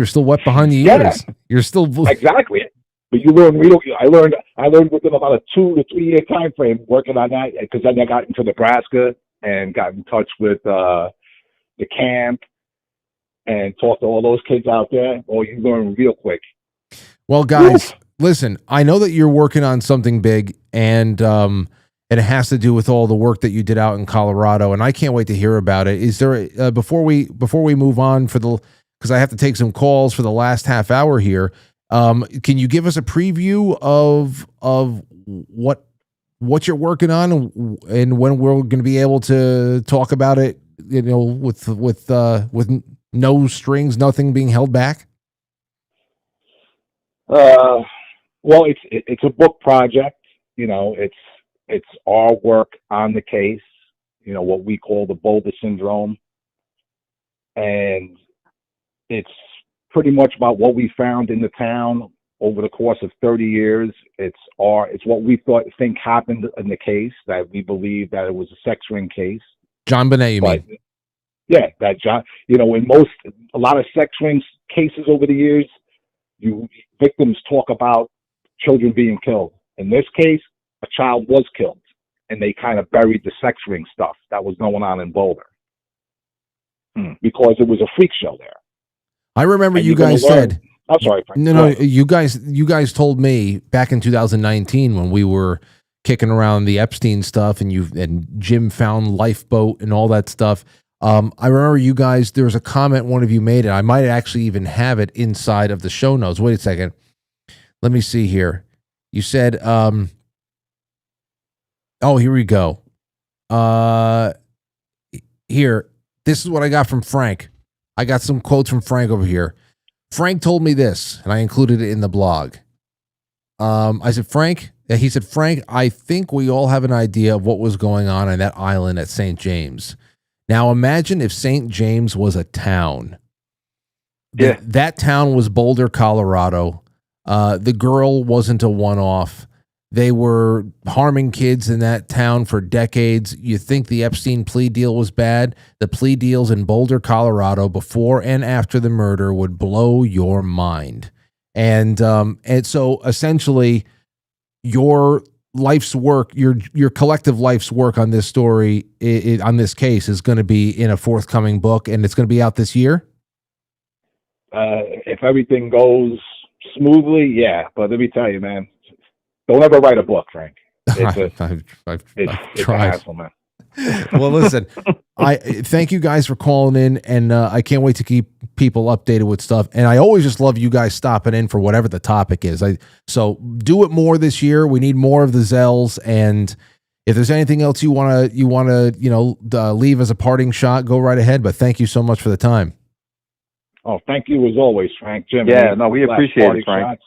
still wet behind the ears. You're still exactly. But you learn I learned within about a 2 to 3 year time frame working on that, because then I got into Nebraska and got in touch with the camp and talked to all those kids out there. Oh, you learn real quick. Well, guys, listen. I know that you're working on something big, and it has to do with all the work that you did out in Colorado, and I can't wait to hear about it. Is there before we move on because I have to take some calls for the last half hour here? Can you give us a preview of what you're working on and when we're going to be able to talk about it? With no strings, nothing being held back. Well, it's a book project. It's our work on the case, what we call the Boulder Syndrome. And it's pretty much about what we found in the town over the course of 30 years. It's what we think happened in the case, that we believe that it was a sex ring case. John Bonet, you mean? Yeah, that John. In a lot of sex ring cases over the years, victims talk about children being killed. In this case, a child was killed, and they kind of buried the sex ring stuff that was going on in Boulder because it was a freak show there. I remember And you you're gonna guys learn- said. I'm sorry, Frank. No, you guys told me back in 2019 when we were kicking around the Epstein stuff and Jim found Lifeboat and all that stuff. I remember you guys, there was a comment one of you made, and I might actually even have it inside of the show notes. Wait a second. Let me see here. You said, oh, here we go. Here, this is what I got from Frank. I got some quotes from Frank over here. Frank told me this, and I included it in the blog. I said, Frank, he said, Frank, I think we all have an idea of what was going on that island at St. James. Now imagine if St. James was a town. Yeah. That town was Boulder, Colorado. The girl wasn't a one-off. They were harming kids in that town for decades. You think the Epstein plea deal was bad? The plea deals in Boulder, Colorado, before and after the murder would blow your mind. And so essentially, your life's work, your collective life's work on this story, on this case, is going to be in a forthcoming book, and it's going to be out this year. If everything goes smoothly, yeah. But let me tell you, man, don't ever write a book, Frank. I've It's tried. a hassle, man. Well, listen, I thank you guys for calling in, and I can't wait to keep people updated with stuff. And I always just love you guys stopping in for whatever the topic is. So do it more this year. We need more of the Zells, and if there's anything else you want to leave as a parting shot, go right ahead. But thank you so much for the time. Oh, thank you as always, Frank. Jim. Yeah, no, we appreciate it, Frank.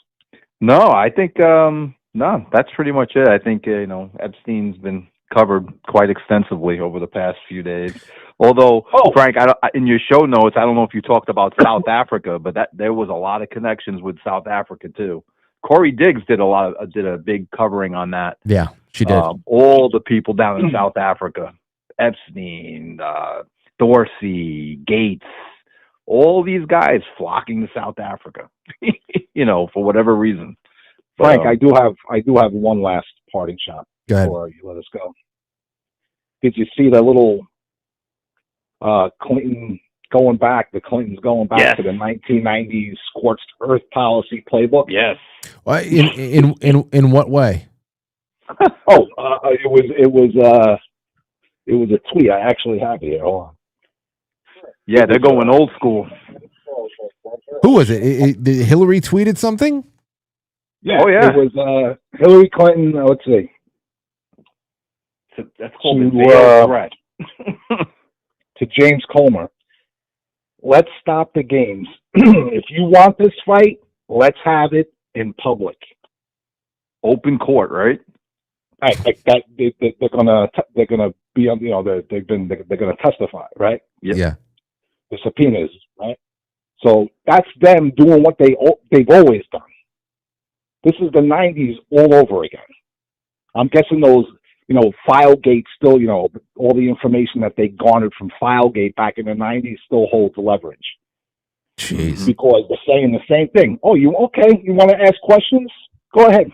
No, I think no, that's pretty much it. I think Epstein's been covered quite extensively over the past few days. Although, Frank, in your show notes, I don't know if you talked about South Africa, but there was a lot of connections with South Africa too. Corey Diggs did a big covering on that. Yeah, she did. All the people down in South Africa, Epstein, Dorsey, Gates, all these guys flocking to South Africa, for whatever reason. Frank, I do have one last parting shot Go ahead. before you let us go. Did you see the little Clintons going back to the 1990s scorched earth policy playbook? Yes. In what way? It was a tweet. I actually have it here. Hold on. Yeah, they're going old school. Who was it? Did Hillary tweeted something? Yeah. Oh, yeah. It was Hillary Clinton. Let's see. That's called a veiled threat. To James Comer. Let's stop the games. If you want this fight, let's have it in public. Open court, right? Like that. They're gonna be on. They're gonna testify, right? Yep. Yeah. The subpoenas, right? So that's them doing what they've always done. This is the 90s all over again. I'm guessing those, Filegate still, all the information that they garnered from Filegate back in the 90s still holds leverage. Jeez. Because they're saying the same thing. Oh, you want to ask questions? Go ahead.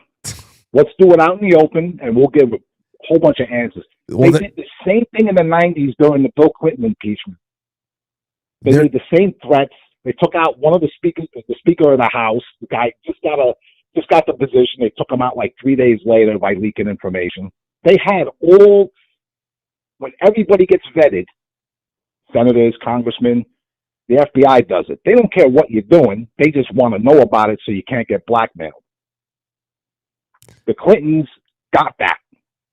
Let's do it out in the open, and we'll give a whole bunch of answers. They did the same thing in the 90s during the Bill Clinton impeachment. They made the same threats. They took out one of the speakers, the Speaker of the House. The guy just got the position. They took him out like 3 days later by leaking information. They had when everybody gets vetted, senators, congressmen, the FBI does it. They don't care what you're doing. They just want to know about it so you can't get blackmailed. The Clintons got that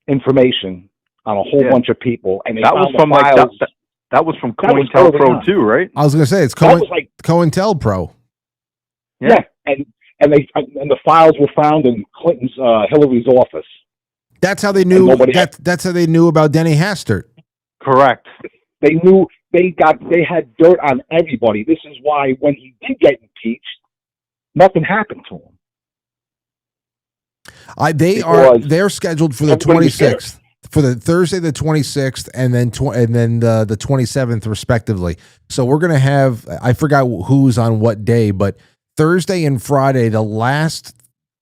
information on a whole bunch of people, and that was from that was from COINTELPRO too, right? I was going to say it's COINTELPRO. Yeah, and the files were found in Hillary's office. That's how they knew. That's how they knew about Denny Hastert. Correct. They knew they had dirt on everybody. This is why when he did get impeached, nothing happened to him. They're scheduled for the 26th. for the Thursday the 26th and then the 27th respectively. So we're going to have, I forgot who's on what day, but Thursday and Friday, the last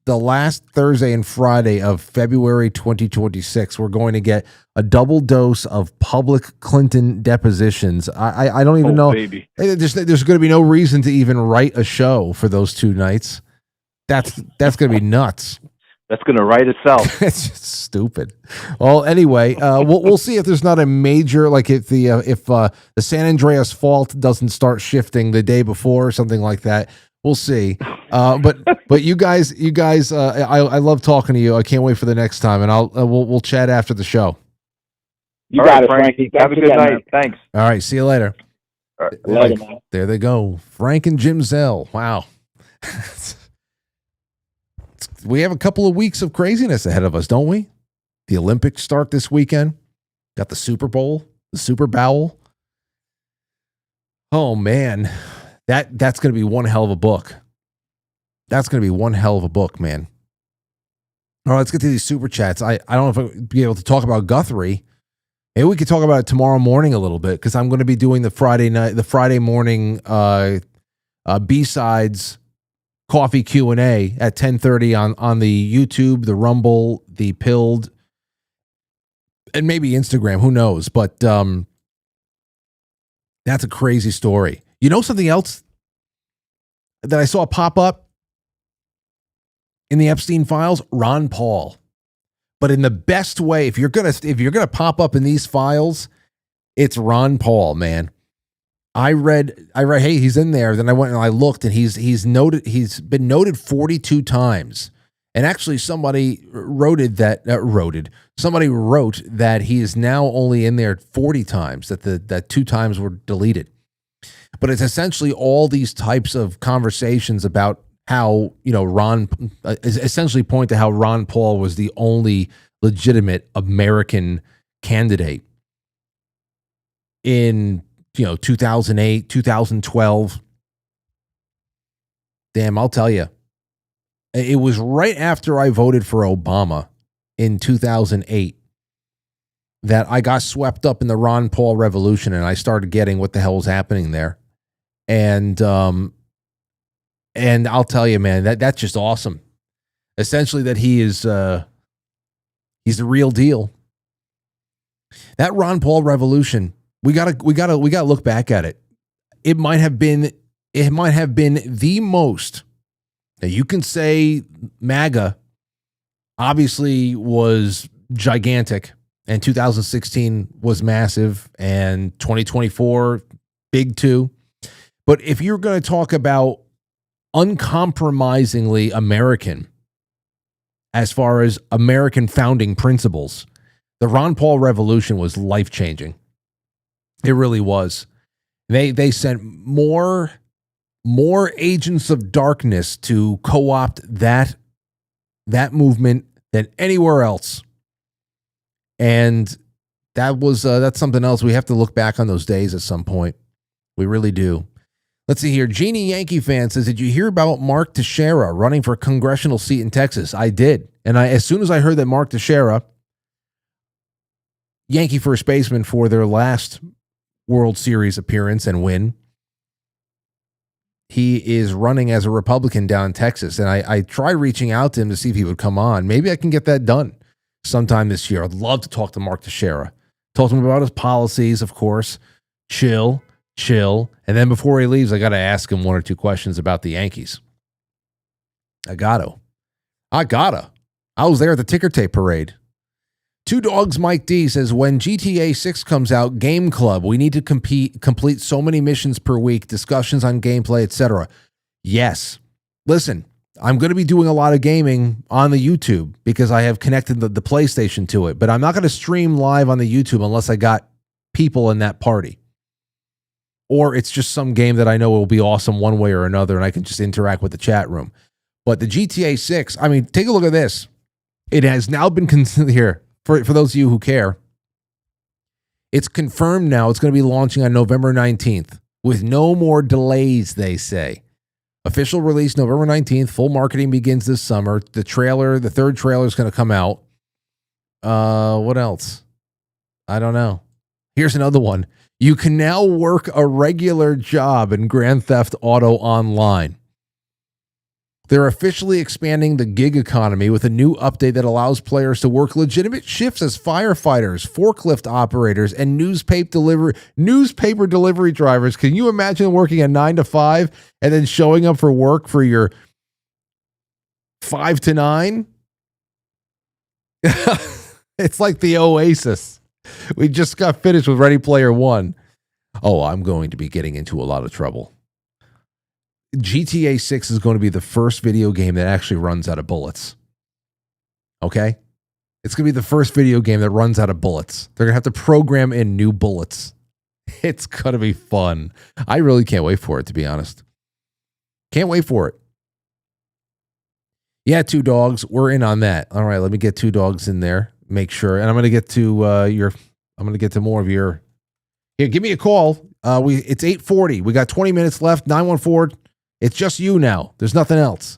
Thursday and Friday of February 2026, we're going to get a double dose of public Clinton depositions. I don't even know. Baby. There's going to be no reason to even write a show for those 2 nights. That's going to be nuts. That's going to write itself. It's just stupid. Well, anyway, we'll see if there's not a major, like if the San Andreas fault doesn't start shifting the day before or something like that. We'll see. But you guys, I love talking to you. I can't wait for the next time, and we'll chat after the show. You All got right, it, Frankie. Frankie. Have a good night. Thanks. All right, see you later. All right. Later, man. There they go, Frank and Jim Zell. Wow. We have a couple of weeks of craziness ahead of us, don't we? The Olympics start this weekend. Got the Super Bowl, the Super Bowl. Oh man, that's going to be one hell of a book. That's going to be one hell of a book, man. All right, let's get to these super chats. I don't know if I'll be able to talk about Guthrie. Maybe we could talk about it tomorrow morning a little bit, because I'm going to be doing the Friday morning B-sides coffee Q&A at 10:30 on the YouTube, the Rumble, the Pilled, and maybe Instagram. Who knows? But that's a crazy story. You know something else that I saw pop up in the Epstein files? Ron Paul. But in the best way. If you're gonna pop up in these files, it's Ron Paul, man. I read, hey, he's in there. Then I went and I looked, and he's been noted 42 times. And actually somebody wrote that he is now only in there 40 times, that 2 times were deleted. But it's essentially all these types of conversations about how, Ron essentially point to how Ron Paul was the only legitimate American candidate in 2008, 2012. Damn, I'll tell you. It was right after I voted for Obama in 2008 that I got swept up in the Ron Paul revolution, and I started getting what the hell was happening there. And I'll tell you, man, that's just awesome. Essentially that he's the real deal. That Ron Paul revolution, we gotta look back at it. It might have been the most. Now you can say MAGA obviously was gigantic, and 2016 was massive, and 2024 big too. But if you're going to talk about uncompromisingly American, as far as American founding principles, the Ron Paul revolution was life-changing. It really was. They sent more agents of darkness to co-opt that movement than anywhere else. And that's something else. We have to look back on those days at some point. We really do. Let's see here. Jeannie Yankee fan says, did you hear about Mark Teixeira running for a congressional seat in Texas? I did. And as soon as I heard that Mark Teixeira, Yankee first baseman for their last World Series appearance and win, he is running as a Republican down in Texas. And I tried reaching out to him to see if he would come on. Maybe I can get that done sometime this year. I'd love to talk to Mark Teixeira. Told him about his policies, of course. Chill. And then before he leaves, I got to ask him 1 or 2 questions about the Yankees. I gotta. I was there at the ticker tape parade. Two Dogs Mike D says, when GTA 6 comes out, Game Club, we need to complete so many missions per week, discussions on gameplay, etc. Yes. Listen, I'm going to be doing a lot of gaming on the YouTube because I have connected the PlayStation to it, but I'm not going to stream live on the YouTube unless I got people in that party. Or it's just some game that I know will be awesome one way or another, and I can just interact with the chat room. But the GTA 6, I mean, take a look at this. It has now been considered here, for those of you who care. It's confirmed now it's going to be launching on November 19th with no more delays, they say. Official release November 19th. Full marketing begins this summer. The third trailer is going to come out. What else? I don't know. Here's another one. You can now work a regular job in Grand Theft Auto Online. They're officially expanding the gig economy with a new update that allows players to work legitimate shifts as firefighters, forklift operators, and newspaper delivery drivers. Can you imagine working a 9 to 5 and then showing up for work for your 5 to 9? It's like the Oasis. We just got finished with Ready Player One. Oh, I'm going to be getting into a lot of trouble. GTA 6 is going to be the first video game that actually runs out of bullets. Okay? It's going to be the first video game that runs out of bullets. They're going to have to program in new bullets. It's going to be fun. I really can't wait for it, to be honest. Can't wait for it. Yeah, 2 dogs. We're in on that. All right, let me get 2 dogs in there. Make sure. And I'm going to get to I'm going to get to more of your. Here, give me a call. It's 8:40. We got 20 minutes left. 914. It's just you now. There's nothing else.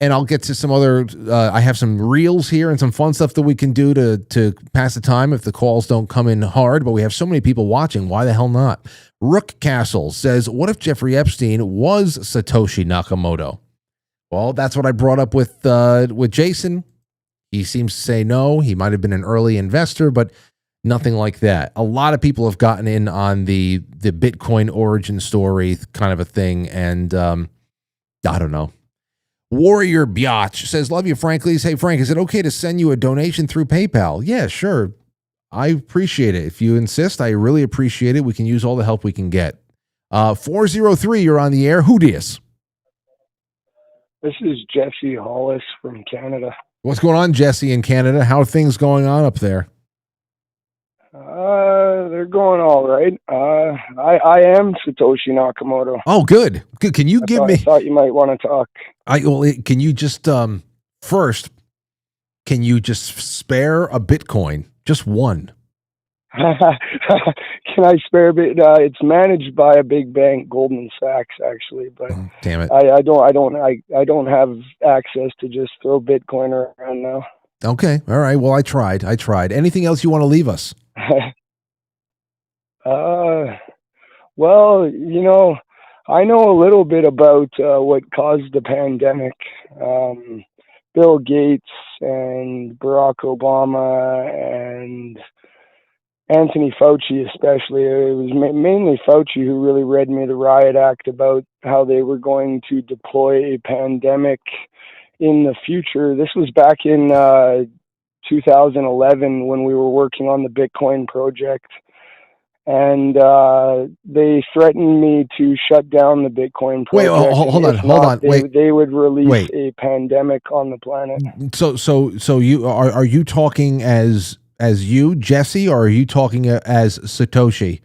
And I'll get to some other, I have some reels here and some fun stuff that we can do to pass the time if the calls don't come in hard, but we have so many people watching. Why the hell not? Rook Castle says, what if Jeffrey Epstein was Satoshi Nakamoto? Well, that's what I brought up with Jason. He seems to say no. He might have been an early investor, but nothing like that. A lot of people have gotten in on the Bitcoin origin story kind of a thing, and I don't know. Warrior Biatch says, love you, Frankly. Hey, Frank, is it okay to send you a donation through PayPal? Yeah, sure. I appreciate it. If you insist, I really appreciate it. We can use all the help we can get. 403, you're on the air. Who dis? This is Jesse Hollis from Canada. What's going on, Jesse, in Canada? How are things going on up there? They're going all right. I am Satoshi Nakamoto. Oh, good. Good. Can you give me? I thought you might want to talk. Can you just first? Can you just spare a Bitcoin? Just one. Can I spare a bit? It's managed by a big bank, Goldman Sachs, actually. But damn it, I don't have access to just throw Bitcoin around now. Okay, all right. Well, I tried. Anything else you want to leave us? Well, I know a little bit about what caused the pandemic. Bill Gates and Barack Obama and Anthony Fauci especially. It was mainly Fauci who really read me the riot act about how they were going to deploy a pandemic in the future. This was back in 2011 when we were working on the Bitcoin project. And they threatened me to shut down the Bitcoin project. Wait, hold on. They would release a pandemic on the planet. So you are you talking as you, Jesse, or are you talking as Satoshi?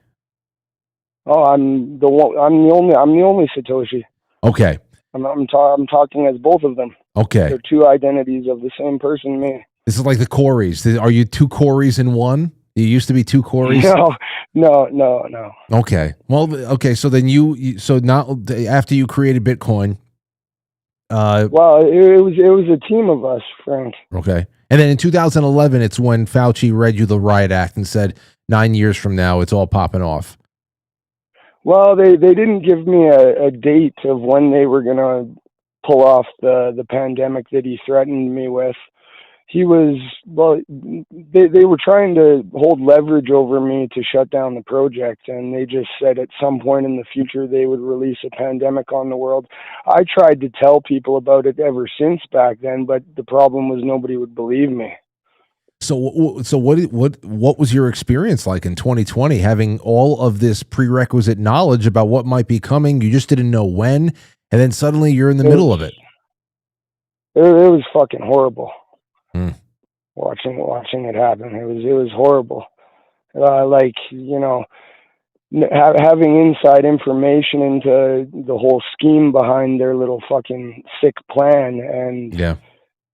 Oh, I'm the only Satoshi. Okay. I'm talking as both of them. Okay. They're two identities of the same person, me. This is like the Coreys. Are you 2 Coreys in one? You used to be 2 Coreys? No. Okay. Well, okay. So then so now after you created Bitcoin. Well, it was a team of us, Frank. Okay. And then in 2011, it's when Fauci read you the riot act and said 9 years from now, it's all popping off. Well, they didn't give me a date of when they were going to pull off the pandemic that he threatened me with. They were trying to hold leverage over me to shut down the project, and they just said at some point in the future they would release a pandemic on the world. I tried to tell people about it ever since back then, but the problem was nobody would believe me. So what was your experience like in 2020, having all of this prerequisite knowledge about what might be coming? You just didn't know when, and then suddenly you're in the middle of it. It was fucking horrible. Watching it happen, it was horrible. Having inside information into the whole scheme behind their little fucking sick plan, and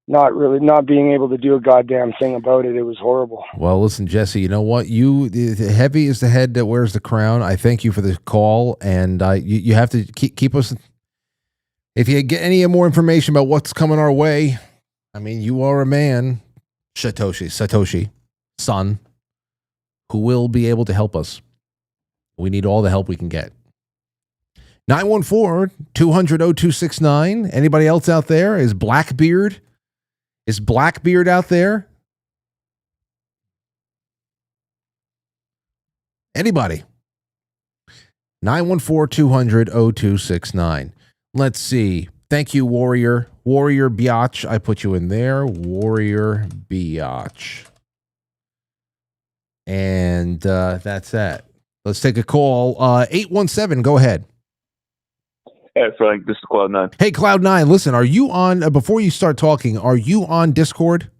not being able to do a goddamn thing about it. It was horrible. Well, listen, Jesse, you know what? Heavy is the head that wears the crown. I thank you for the call, and you have to keep us. If you get any more information about what's coming our way, I mean, you are a man. Satoshi, son, who will be able to help us. We need all the help we can get. 914-200-0269. Anybody else out there? Is Blackbeard out there? Anybody? 914-200-0269. Let's see. Thank you, Warrior. Warrior Biatch. I put you in there. Warrior Biatch. And that's that. Let's take a call. 817, go ahead. Hey, Frank, this is Cloud9. Hey, Cloud9, listen, are you on, before you start talking, are you on Discord?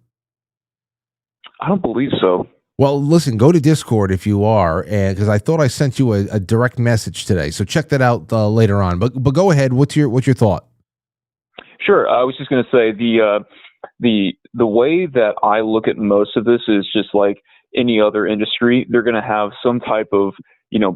I don't believe so. Well, listen, go to Discord if you are, because I thought I sent you a direct message today. So check that out later on. But go ahead. What's your thought? Sure. I was just going to say the way that I look at most of this is just like any other industry. They're going to have some type of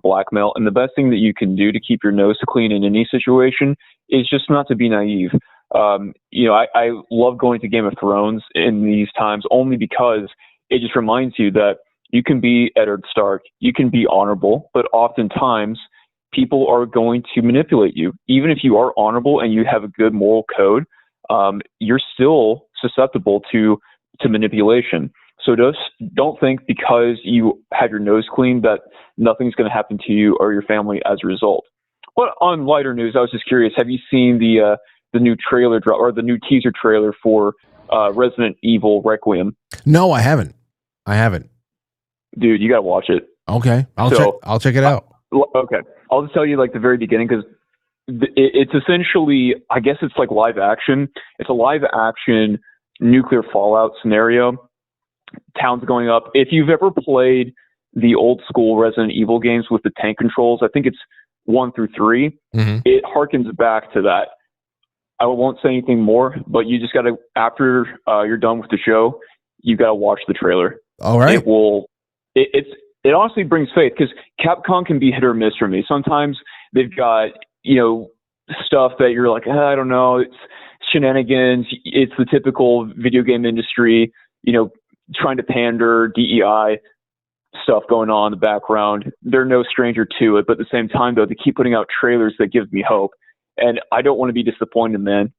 blackmail, and the best thing that you can do to keep your nose clean in any situation is just not to be naive. I love going to Game of Thrones in these times only because it just reminds you that you can be Eddard Stark, you can be honorable, but oftentimes people are going to manipulate you. Even if you are honorable and you have a good moral code, you're still susceptible to manipulation. So just don't think because you have your nose clean that nothing's going to happen to you or your family as a result. But on lighter news, I was just curious, have you seen the new trailer drop or the new teaser trailer for Resident Evil Requiem? No, I haven't. Dude, you got to watch it. Okay. I'll check it out. Okay. I'll just tell you like the very beginning because it's essentially, I guess it's like live action. It's a live action nuclear fallout scenario. Towns going up. If you've ever played the old school Resident Evil games with the tank controls, I think it's 1 through 3. Mm-hmm. It harkens back to that. I won't say anything more, but you just got to, after you're done with the show, you got to watch the trailer. All right. It honestly brings faith because Capcom can be hit or miss for me. Sometimes they've got, stuff that you're like, I don't know, it's shenanigans. It's the typical video game industry, trying to pander, DEI stuff going on in the background. They're no stranger to it, but at the same time, though, they keep putting out trailers that give me hope. And I don't want to be disappointed, man.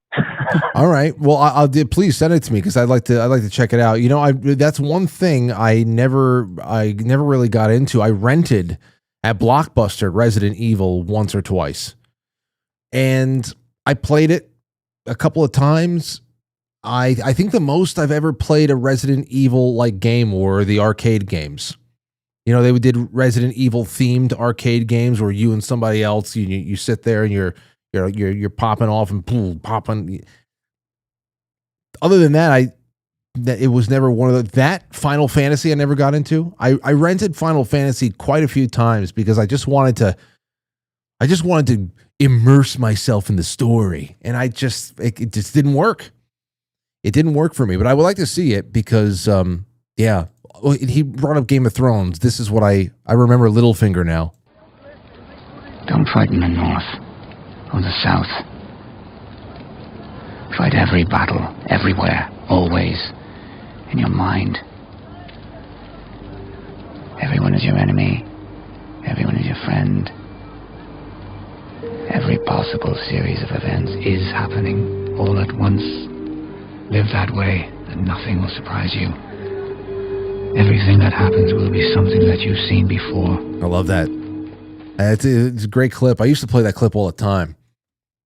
All right. Well, I'll please send it to me because I'd like to check it out. That's one thing I never really got into. I rented at Blockbuster Resident Evil once or twice, and I played it a couple of times. I think the most I've ever played a Resident Evil like game were the arcade games. They did Resident Evil themed arcade games where you and somebody else you sit there and you're popping off and popping. Other than that, it was never one of that Final Fantasy I never got into. I rented Final Fantasy quite a few times because I just wanted to immerse myself in the story, and it just didn't work. It didn't work for me, but I would like to see it because, he brought up Game of Thrones. This is what I remember Littlefinger now. Don't fight in the north or the south. Fight every battle, everywhere, always, in your mind. Everyone is your enemy. Everyone is your friend. Every possible series of events is happening all at once. Live that way, and nothing will surprise you. Everything that happens will be something that you've seen before. I love that. It's a great clip. I used to play that clip all the time.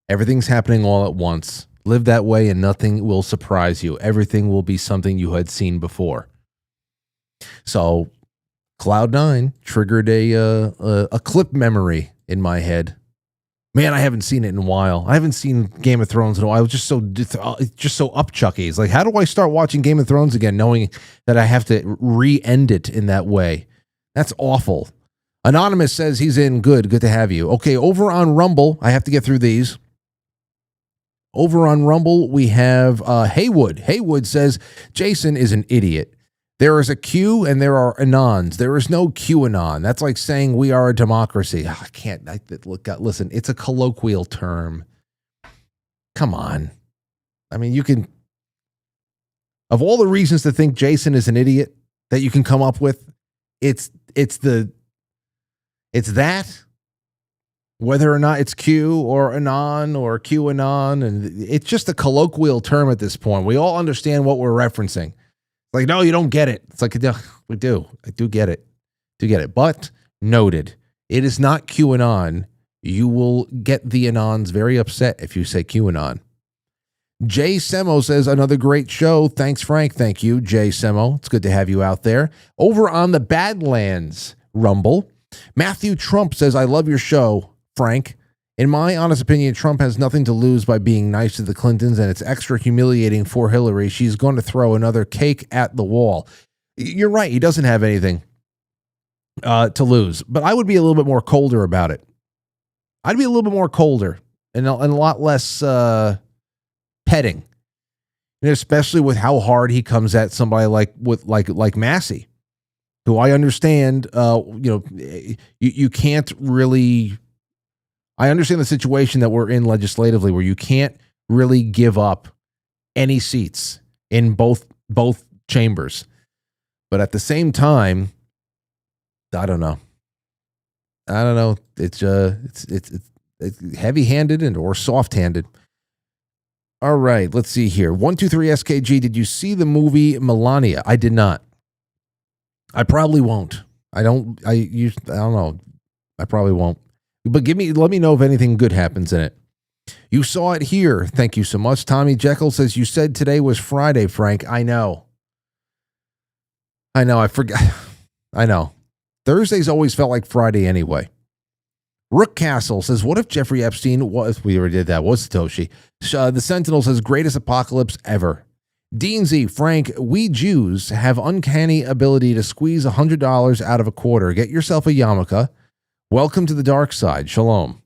Everything's happening all at once. Live that way, and nothing will surprise you. Everything will be something you had seen before. So, Cloud9 triggered a clip memory in my head. Man, I haven't seen it in a while. I haven't seen Game of Thrones in a while. I was just so upchucky. It's like, how do I start watching Game of Thrones again, knowing that I have to re-end it in that way? That's awful. Anonymous says he's in. Good to have you. Okay, over on Rumble, I have to get through these. Over on Rumble, we have Haywood. Haywood says, Jason is an idiot. There is a Q and there are Anons. There is no QAnon. That's like saying we are a democracy. I can't. Listen, it's a colloquial term. Come on. I mean, you can. Of all the reasons to think Jason is an idiot that you can come up with, it's that, whether or not it's Q or Anon or QAnon, and it's just a colloquial term at this point. We all understand what we're referencing. Like, no, you don't get it. It's like, we do. I do get it. But noted, it is not QAnon. You will get the Anons very upset if you say QAnon. Jay Semo says, another great show. Thanks, Frank. Thank you, Jay Semo. It's good to have you out there. Over on the Badlands Rumble, Matthew Trump says, I love your show, Frank. In my honest opinion, Trump has nothing to lose by being nice to the Clintons, and it's extra humiliating for Hillary. She's going to throw another cake at the wall. You're right. He doesn't have anything to lose, but I would be a little bit more colder about it. I'd be a little bit more colder and a lot less petting, and especially with how hard he comes at somebody like Massey, who I understand. You can't really. I understand the situation that we're in legislatively, where you can't really give up any seats in both chambers, but at the same time, I don't know. It's heavy-handed or soft-handed. All right, let's see here. 123 SKG, did you see the movie Melania? I did not. I probably won't. I don't know. I probably won't. But let me know if anything good happens in it. You saw it here. Thank you so much. Tommy Jekyll says, you said today was Friday, Frank. I know. I forgot. I know. Thursdays always felt like Friday anyway. Rook Castle says, what if Jeffrey Epstein was, we already did that, was Satoshi. The Sentinel says, greatest apocalypse ever. Dean Z, Frank, we Jews have uncanny ability to squeeze $100 out of a quarter. Get yourself a yarmulke. Welcome to the dark side. Shalom.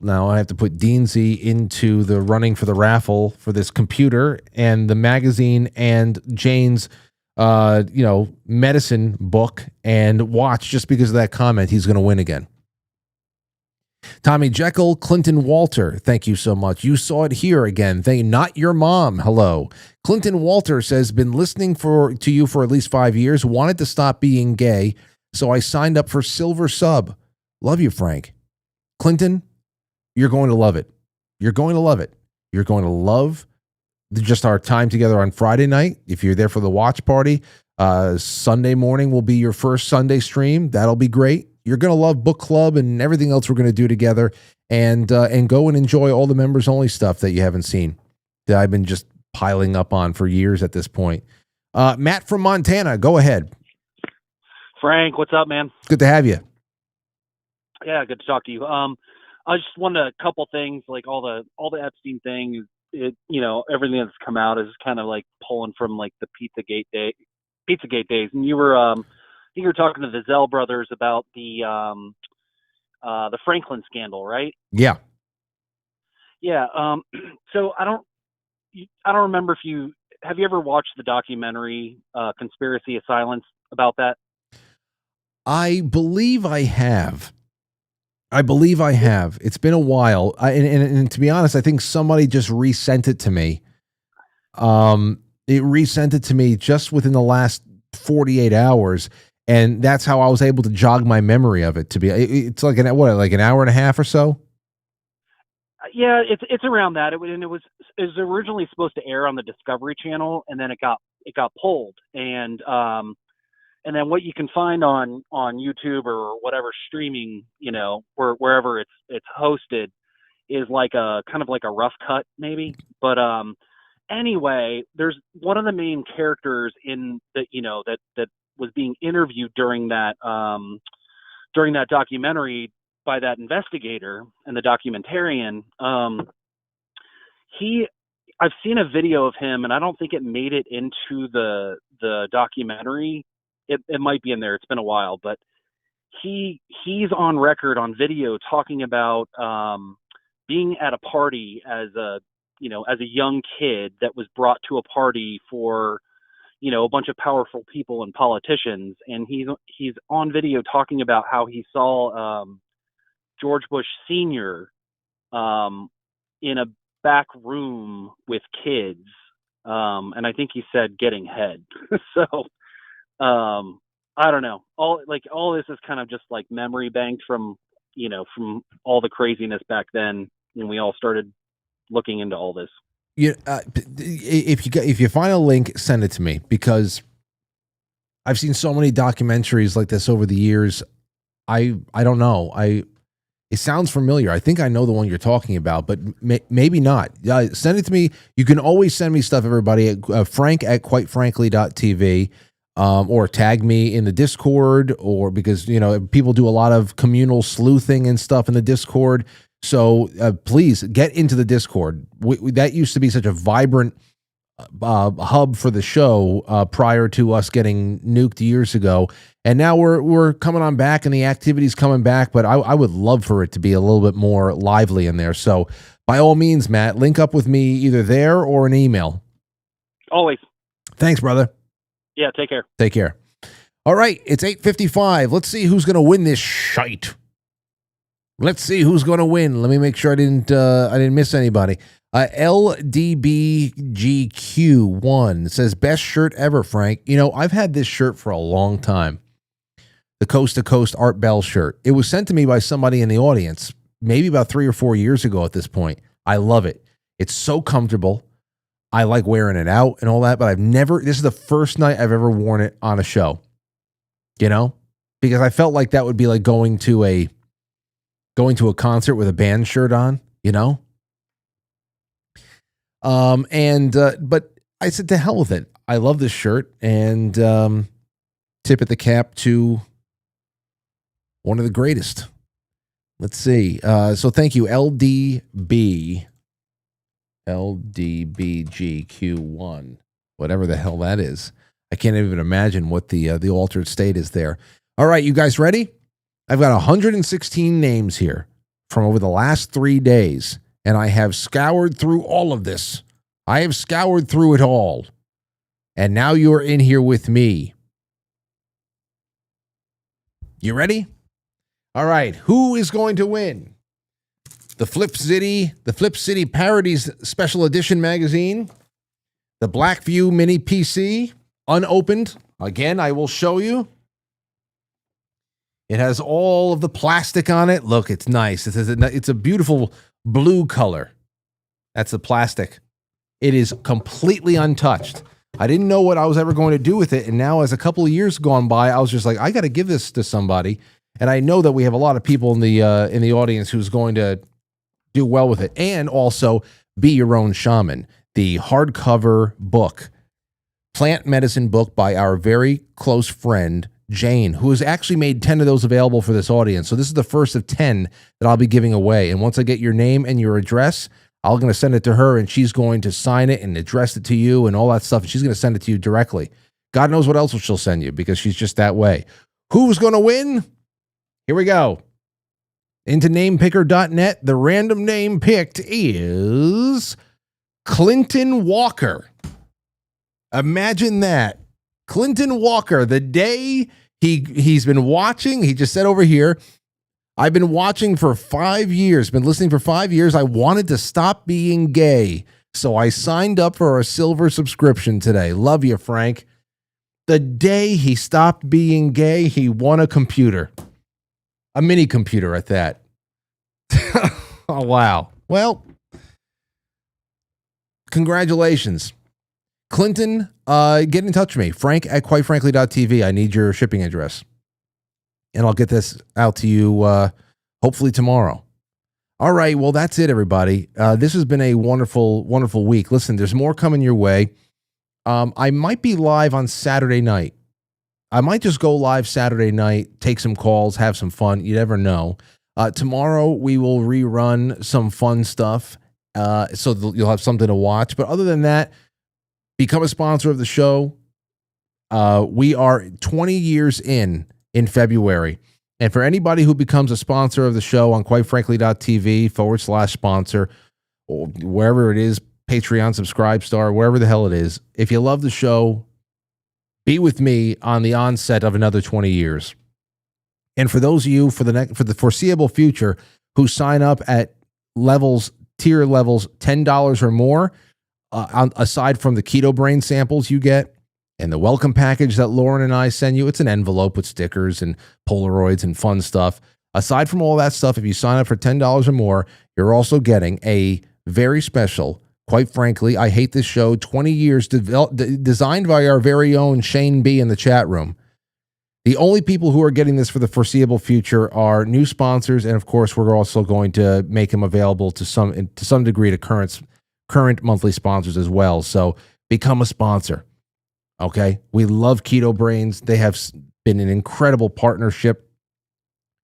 Now I have to put Dean Z into the running for the raffle for this computer and the magazine and Jane's medicine book, and watch, just because of that comment, he's going to win again. Tommy Jekyll, Clinton Walter, thank you so much. You saw it here again. Not your mom. Hello. Clinton Walter says, been listening to you for at least 5 years, wanted to stop being gay, so I signed up for Silver Sub. Love you, Frank. Clinton, you're going to love it. You're going to love it. You're going to love just our time together on Friday night. If you're there for the watch party, Sunday morning will be your first Sunday stream. That'll be great. You're going to love book club and everything else we're going to do together, and go and enjoy all the members only stuff that you haven't seen, that I've been just piling up on for years at this point. Matt from Montana, go ahead. Frank, what's up, man? It's good to have you. Yeah, good to talk to you. I just wanted a couple things, like all the Epstein thing. Everything that's come out is kind of like pulling from like the Pizzagate days. And you were talking to the Zell brothers about the Franklin scandal, right? Yeah. Yeah. So I don't remember if have you ever watched the documentary Conspiracy of Silence about that? I believe I have. It's been a while. And to be honest, I think somebody just resent it to me. It resent it to me just within the last 48 hours. And that's how I was able to jog my memory of it. It's like an hour and a half or so. Yeah, it's around that. It was originally supposed to air on the Discovery Channel, and then it got pulled. And then what you can find on YouTube or whatever streaming, wherever it's hosted, is like a kind of like a rough cut maybe. But anyway, there's one of the main characters in that that was being interviewed during that documentary by that investigator and the documentarian. I've seen a video of him, and I don't think it made it into the documentary. It might be in there. It's been a while, but he's on record on video talking about being at a party as a young kid that was brought to a party for a bunch of powerful people and politicians, and he's on video talking about how he saw George Bush Sr. in back room with kids, and I think he said getting head. So I don't know. All this is kind of just like memory banked from all the craziness back then when we all started looking into all this. If you find a link, send it to me, because I've seen so many documentaries like this over the years. I don't know. It sounds familiar. I think I know the one you're talking about, but maybe not. Send it to me. You can always send me stuff, everybody, at frank@quitefrankly.tv, or tag me in the Discord, or because, people do a lot of communal sleuthing and stuff in the Discord. So please get into the Discord. That used to be such a vibrant hub for the show prior to us getting nuked years ago. And now we're coming on back and the activity's coming back, but I would love for it to be a little bit more lively in there. So by all means, Matt, link up with me either there or an email. Always. Thanks, brother. Yeah, take care. Take care. All right, it's 8:55. Let's see who's going to win this shite. Let's see who's going to win. Let me make sure I didn't miss anybody. LDBGQ1 says, best shirt ever, Frank. I've had this shirt for a long time. The Coast to Coast Art Bell shirt. It was sent to me by somebody in the audience, maybe about 3 or 4 years ago at this point. I love it. It's so comfortable. I like wearing it out and all that, but this is the first night I've ever worn it on a show, because I felt like that would be like going to a concert with a band shirt on, but I said, to hell with it. I love this shirt, and tip at the cap to one of the greatest. Let's see. So thank you, LDBGQ1, whatever the hell that is. I can't even imagine what the altered state is there. All right, you guys ready? I've got 116 names here from over the last 3 days, and I have scoured through all of this. I have scoured through it all. And now you're in here with me. You ready? All right, who is going to win? The Flip City Parodies Special Edition magazine, the Blackview Mini PC, unopened. Again, I will show you. It has all of the plastic on it. Look, it's nice. It's a beautiful blue color. That's the plastic. It is completely untouched. I didn't know what I was ever going to do with it, and now as a couple of years gone by, I was just like, I got to give this to somebody. And I know that we have a lot of people in the audience who's going to do well with it, and also Be Your Own Shaman, the hardcover book, plant medicine book by our very close friend Jane, who has actually made 10 of those available for this audience. So this is the first of 10 that I'll be giving away. And once I get your name and your address, I'm going to send it to her, and she's going to sign it and address it to you and all that stuff. And she's going to send it to you directly. God knows what else she'll send you, because she's just that way. Who's going to win? Here we go. Into namepicker.net. The random name picked is Clinton Walker. Imagine that. Clinton Walker, the day he's been watching, he just said over here, I've been watching for 5 years, been listening for 5 years. I wanted to stop being gay, so I signed up for a silver subscription today. Love you, Frank. The day he stopped being gay, he won a computer. A mini computer at that. Oh, wow. Well, congratulations. Clinton, get in touch with me. Frank@quitefrankly.tv. I need your shipping address. And I'll get this out to you hopefully tomorrow. All right. Well, that's it, everybody. This has been a wonderful, wonderful week. Listen, there's more coming your way. I might be live on Saturday night. I might just go live Saturday night, take some calls, have some fun. You never know. Tomorrow, we will rerun some fun stuff, so you'll have something to watch. But other than that, become a sponsor of the show. We are 20 years in February. And for anybody who becomes a sponsor of the show on quitefrankly.tv/sponsor, or wherever it is, Patreon, Subscribestar, wherever the hell it is, if you love the show, be with me on the onset of another 20 years. And for those of you for the foreseeable future who sign up at levels tier levels $10 or more, aside from the keto brain samples you get and the welcome package that Lauren and I send you, it's an envelope with stickers and Polaroids and fun stuff. Aside from all that stuff, if you sign up for $10 or more, you're also getting a very special, Quite Frankly, I Hate This Show, 20 years designed by our very own Shane B in the chat room. The only people who are getting this for the foreseeable future are new sponsors, and of course, we're also going to make them available to some degree to current monthly sponsors as well. So become a sponsor. Okay, we love Keto Brainz. They have been an incredible partnership,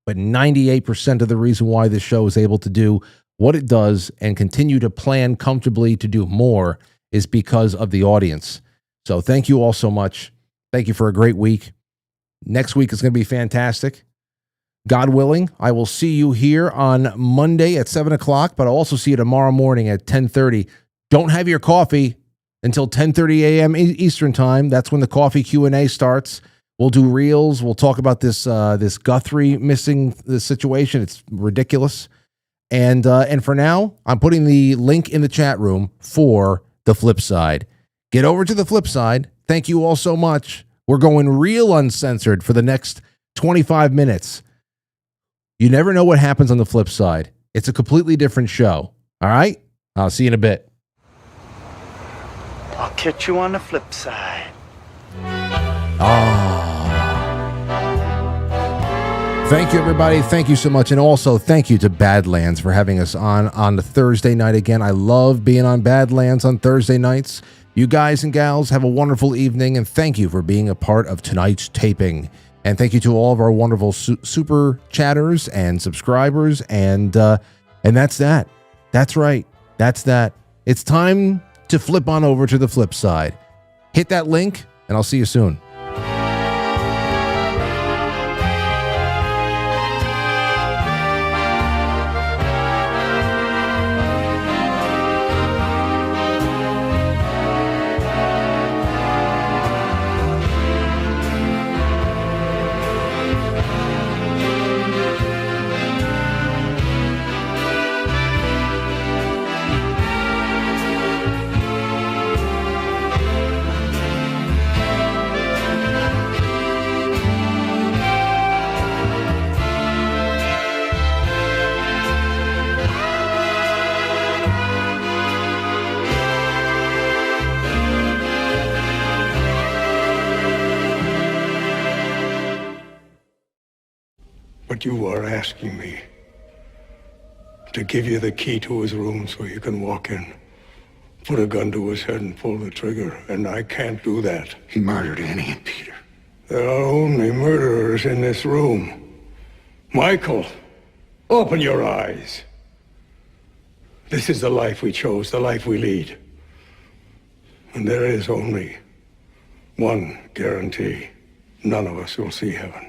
but 98% of the reason why this show is able to do what it does and continue to plan comfortably to do more is because of the audience. So thank you all so much. Thank you for a great week. Next week is going to be fantastic. God willing, I will see you here on Monday at 7 o'clock, but I'll also see you tomorrow morning at 10:30. Don't have your coffee until 10:30 a.m. Eastern time. That's when the coffee Q&A starts. We'll do reels. We'll talk about this Guthrie missing the situation. It's ridiculous. And for now, I'm putting the link in the chat room for the flip side. Get over to the flip side. Thank you all so much. We're going real uncensored for the next 25 minutes. You never know what happens on the flip side. It's a completely different show. All right? I'll see you in a bit. I'll catch you on the flip side. Thank you, everybody. Thank you so much. And also, thank you to Badlands for having us on the Thursday night again. I love being on Badlands on Thursday nights. You guys and gals have a wonderful evening, and thank you for being a part of tonight's taping. And thank you to all of our wonderful super chatters and subscribers. And that's that. That's right. That's that. It's time to flip on over to the flip side. Hit that link, and I'll see you soon. But you are asking me to give you the key to his room so you can walk in, put a gun to his head and pull the trigger, and I can't do that. He murdered Annie and Peter. There are only murderers in this room. Michael, open your eyes. This is the life we chose, the life we lead. And there is only one guarantee. None of us will see heaven.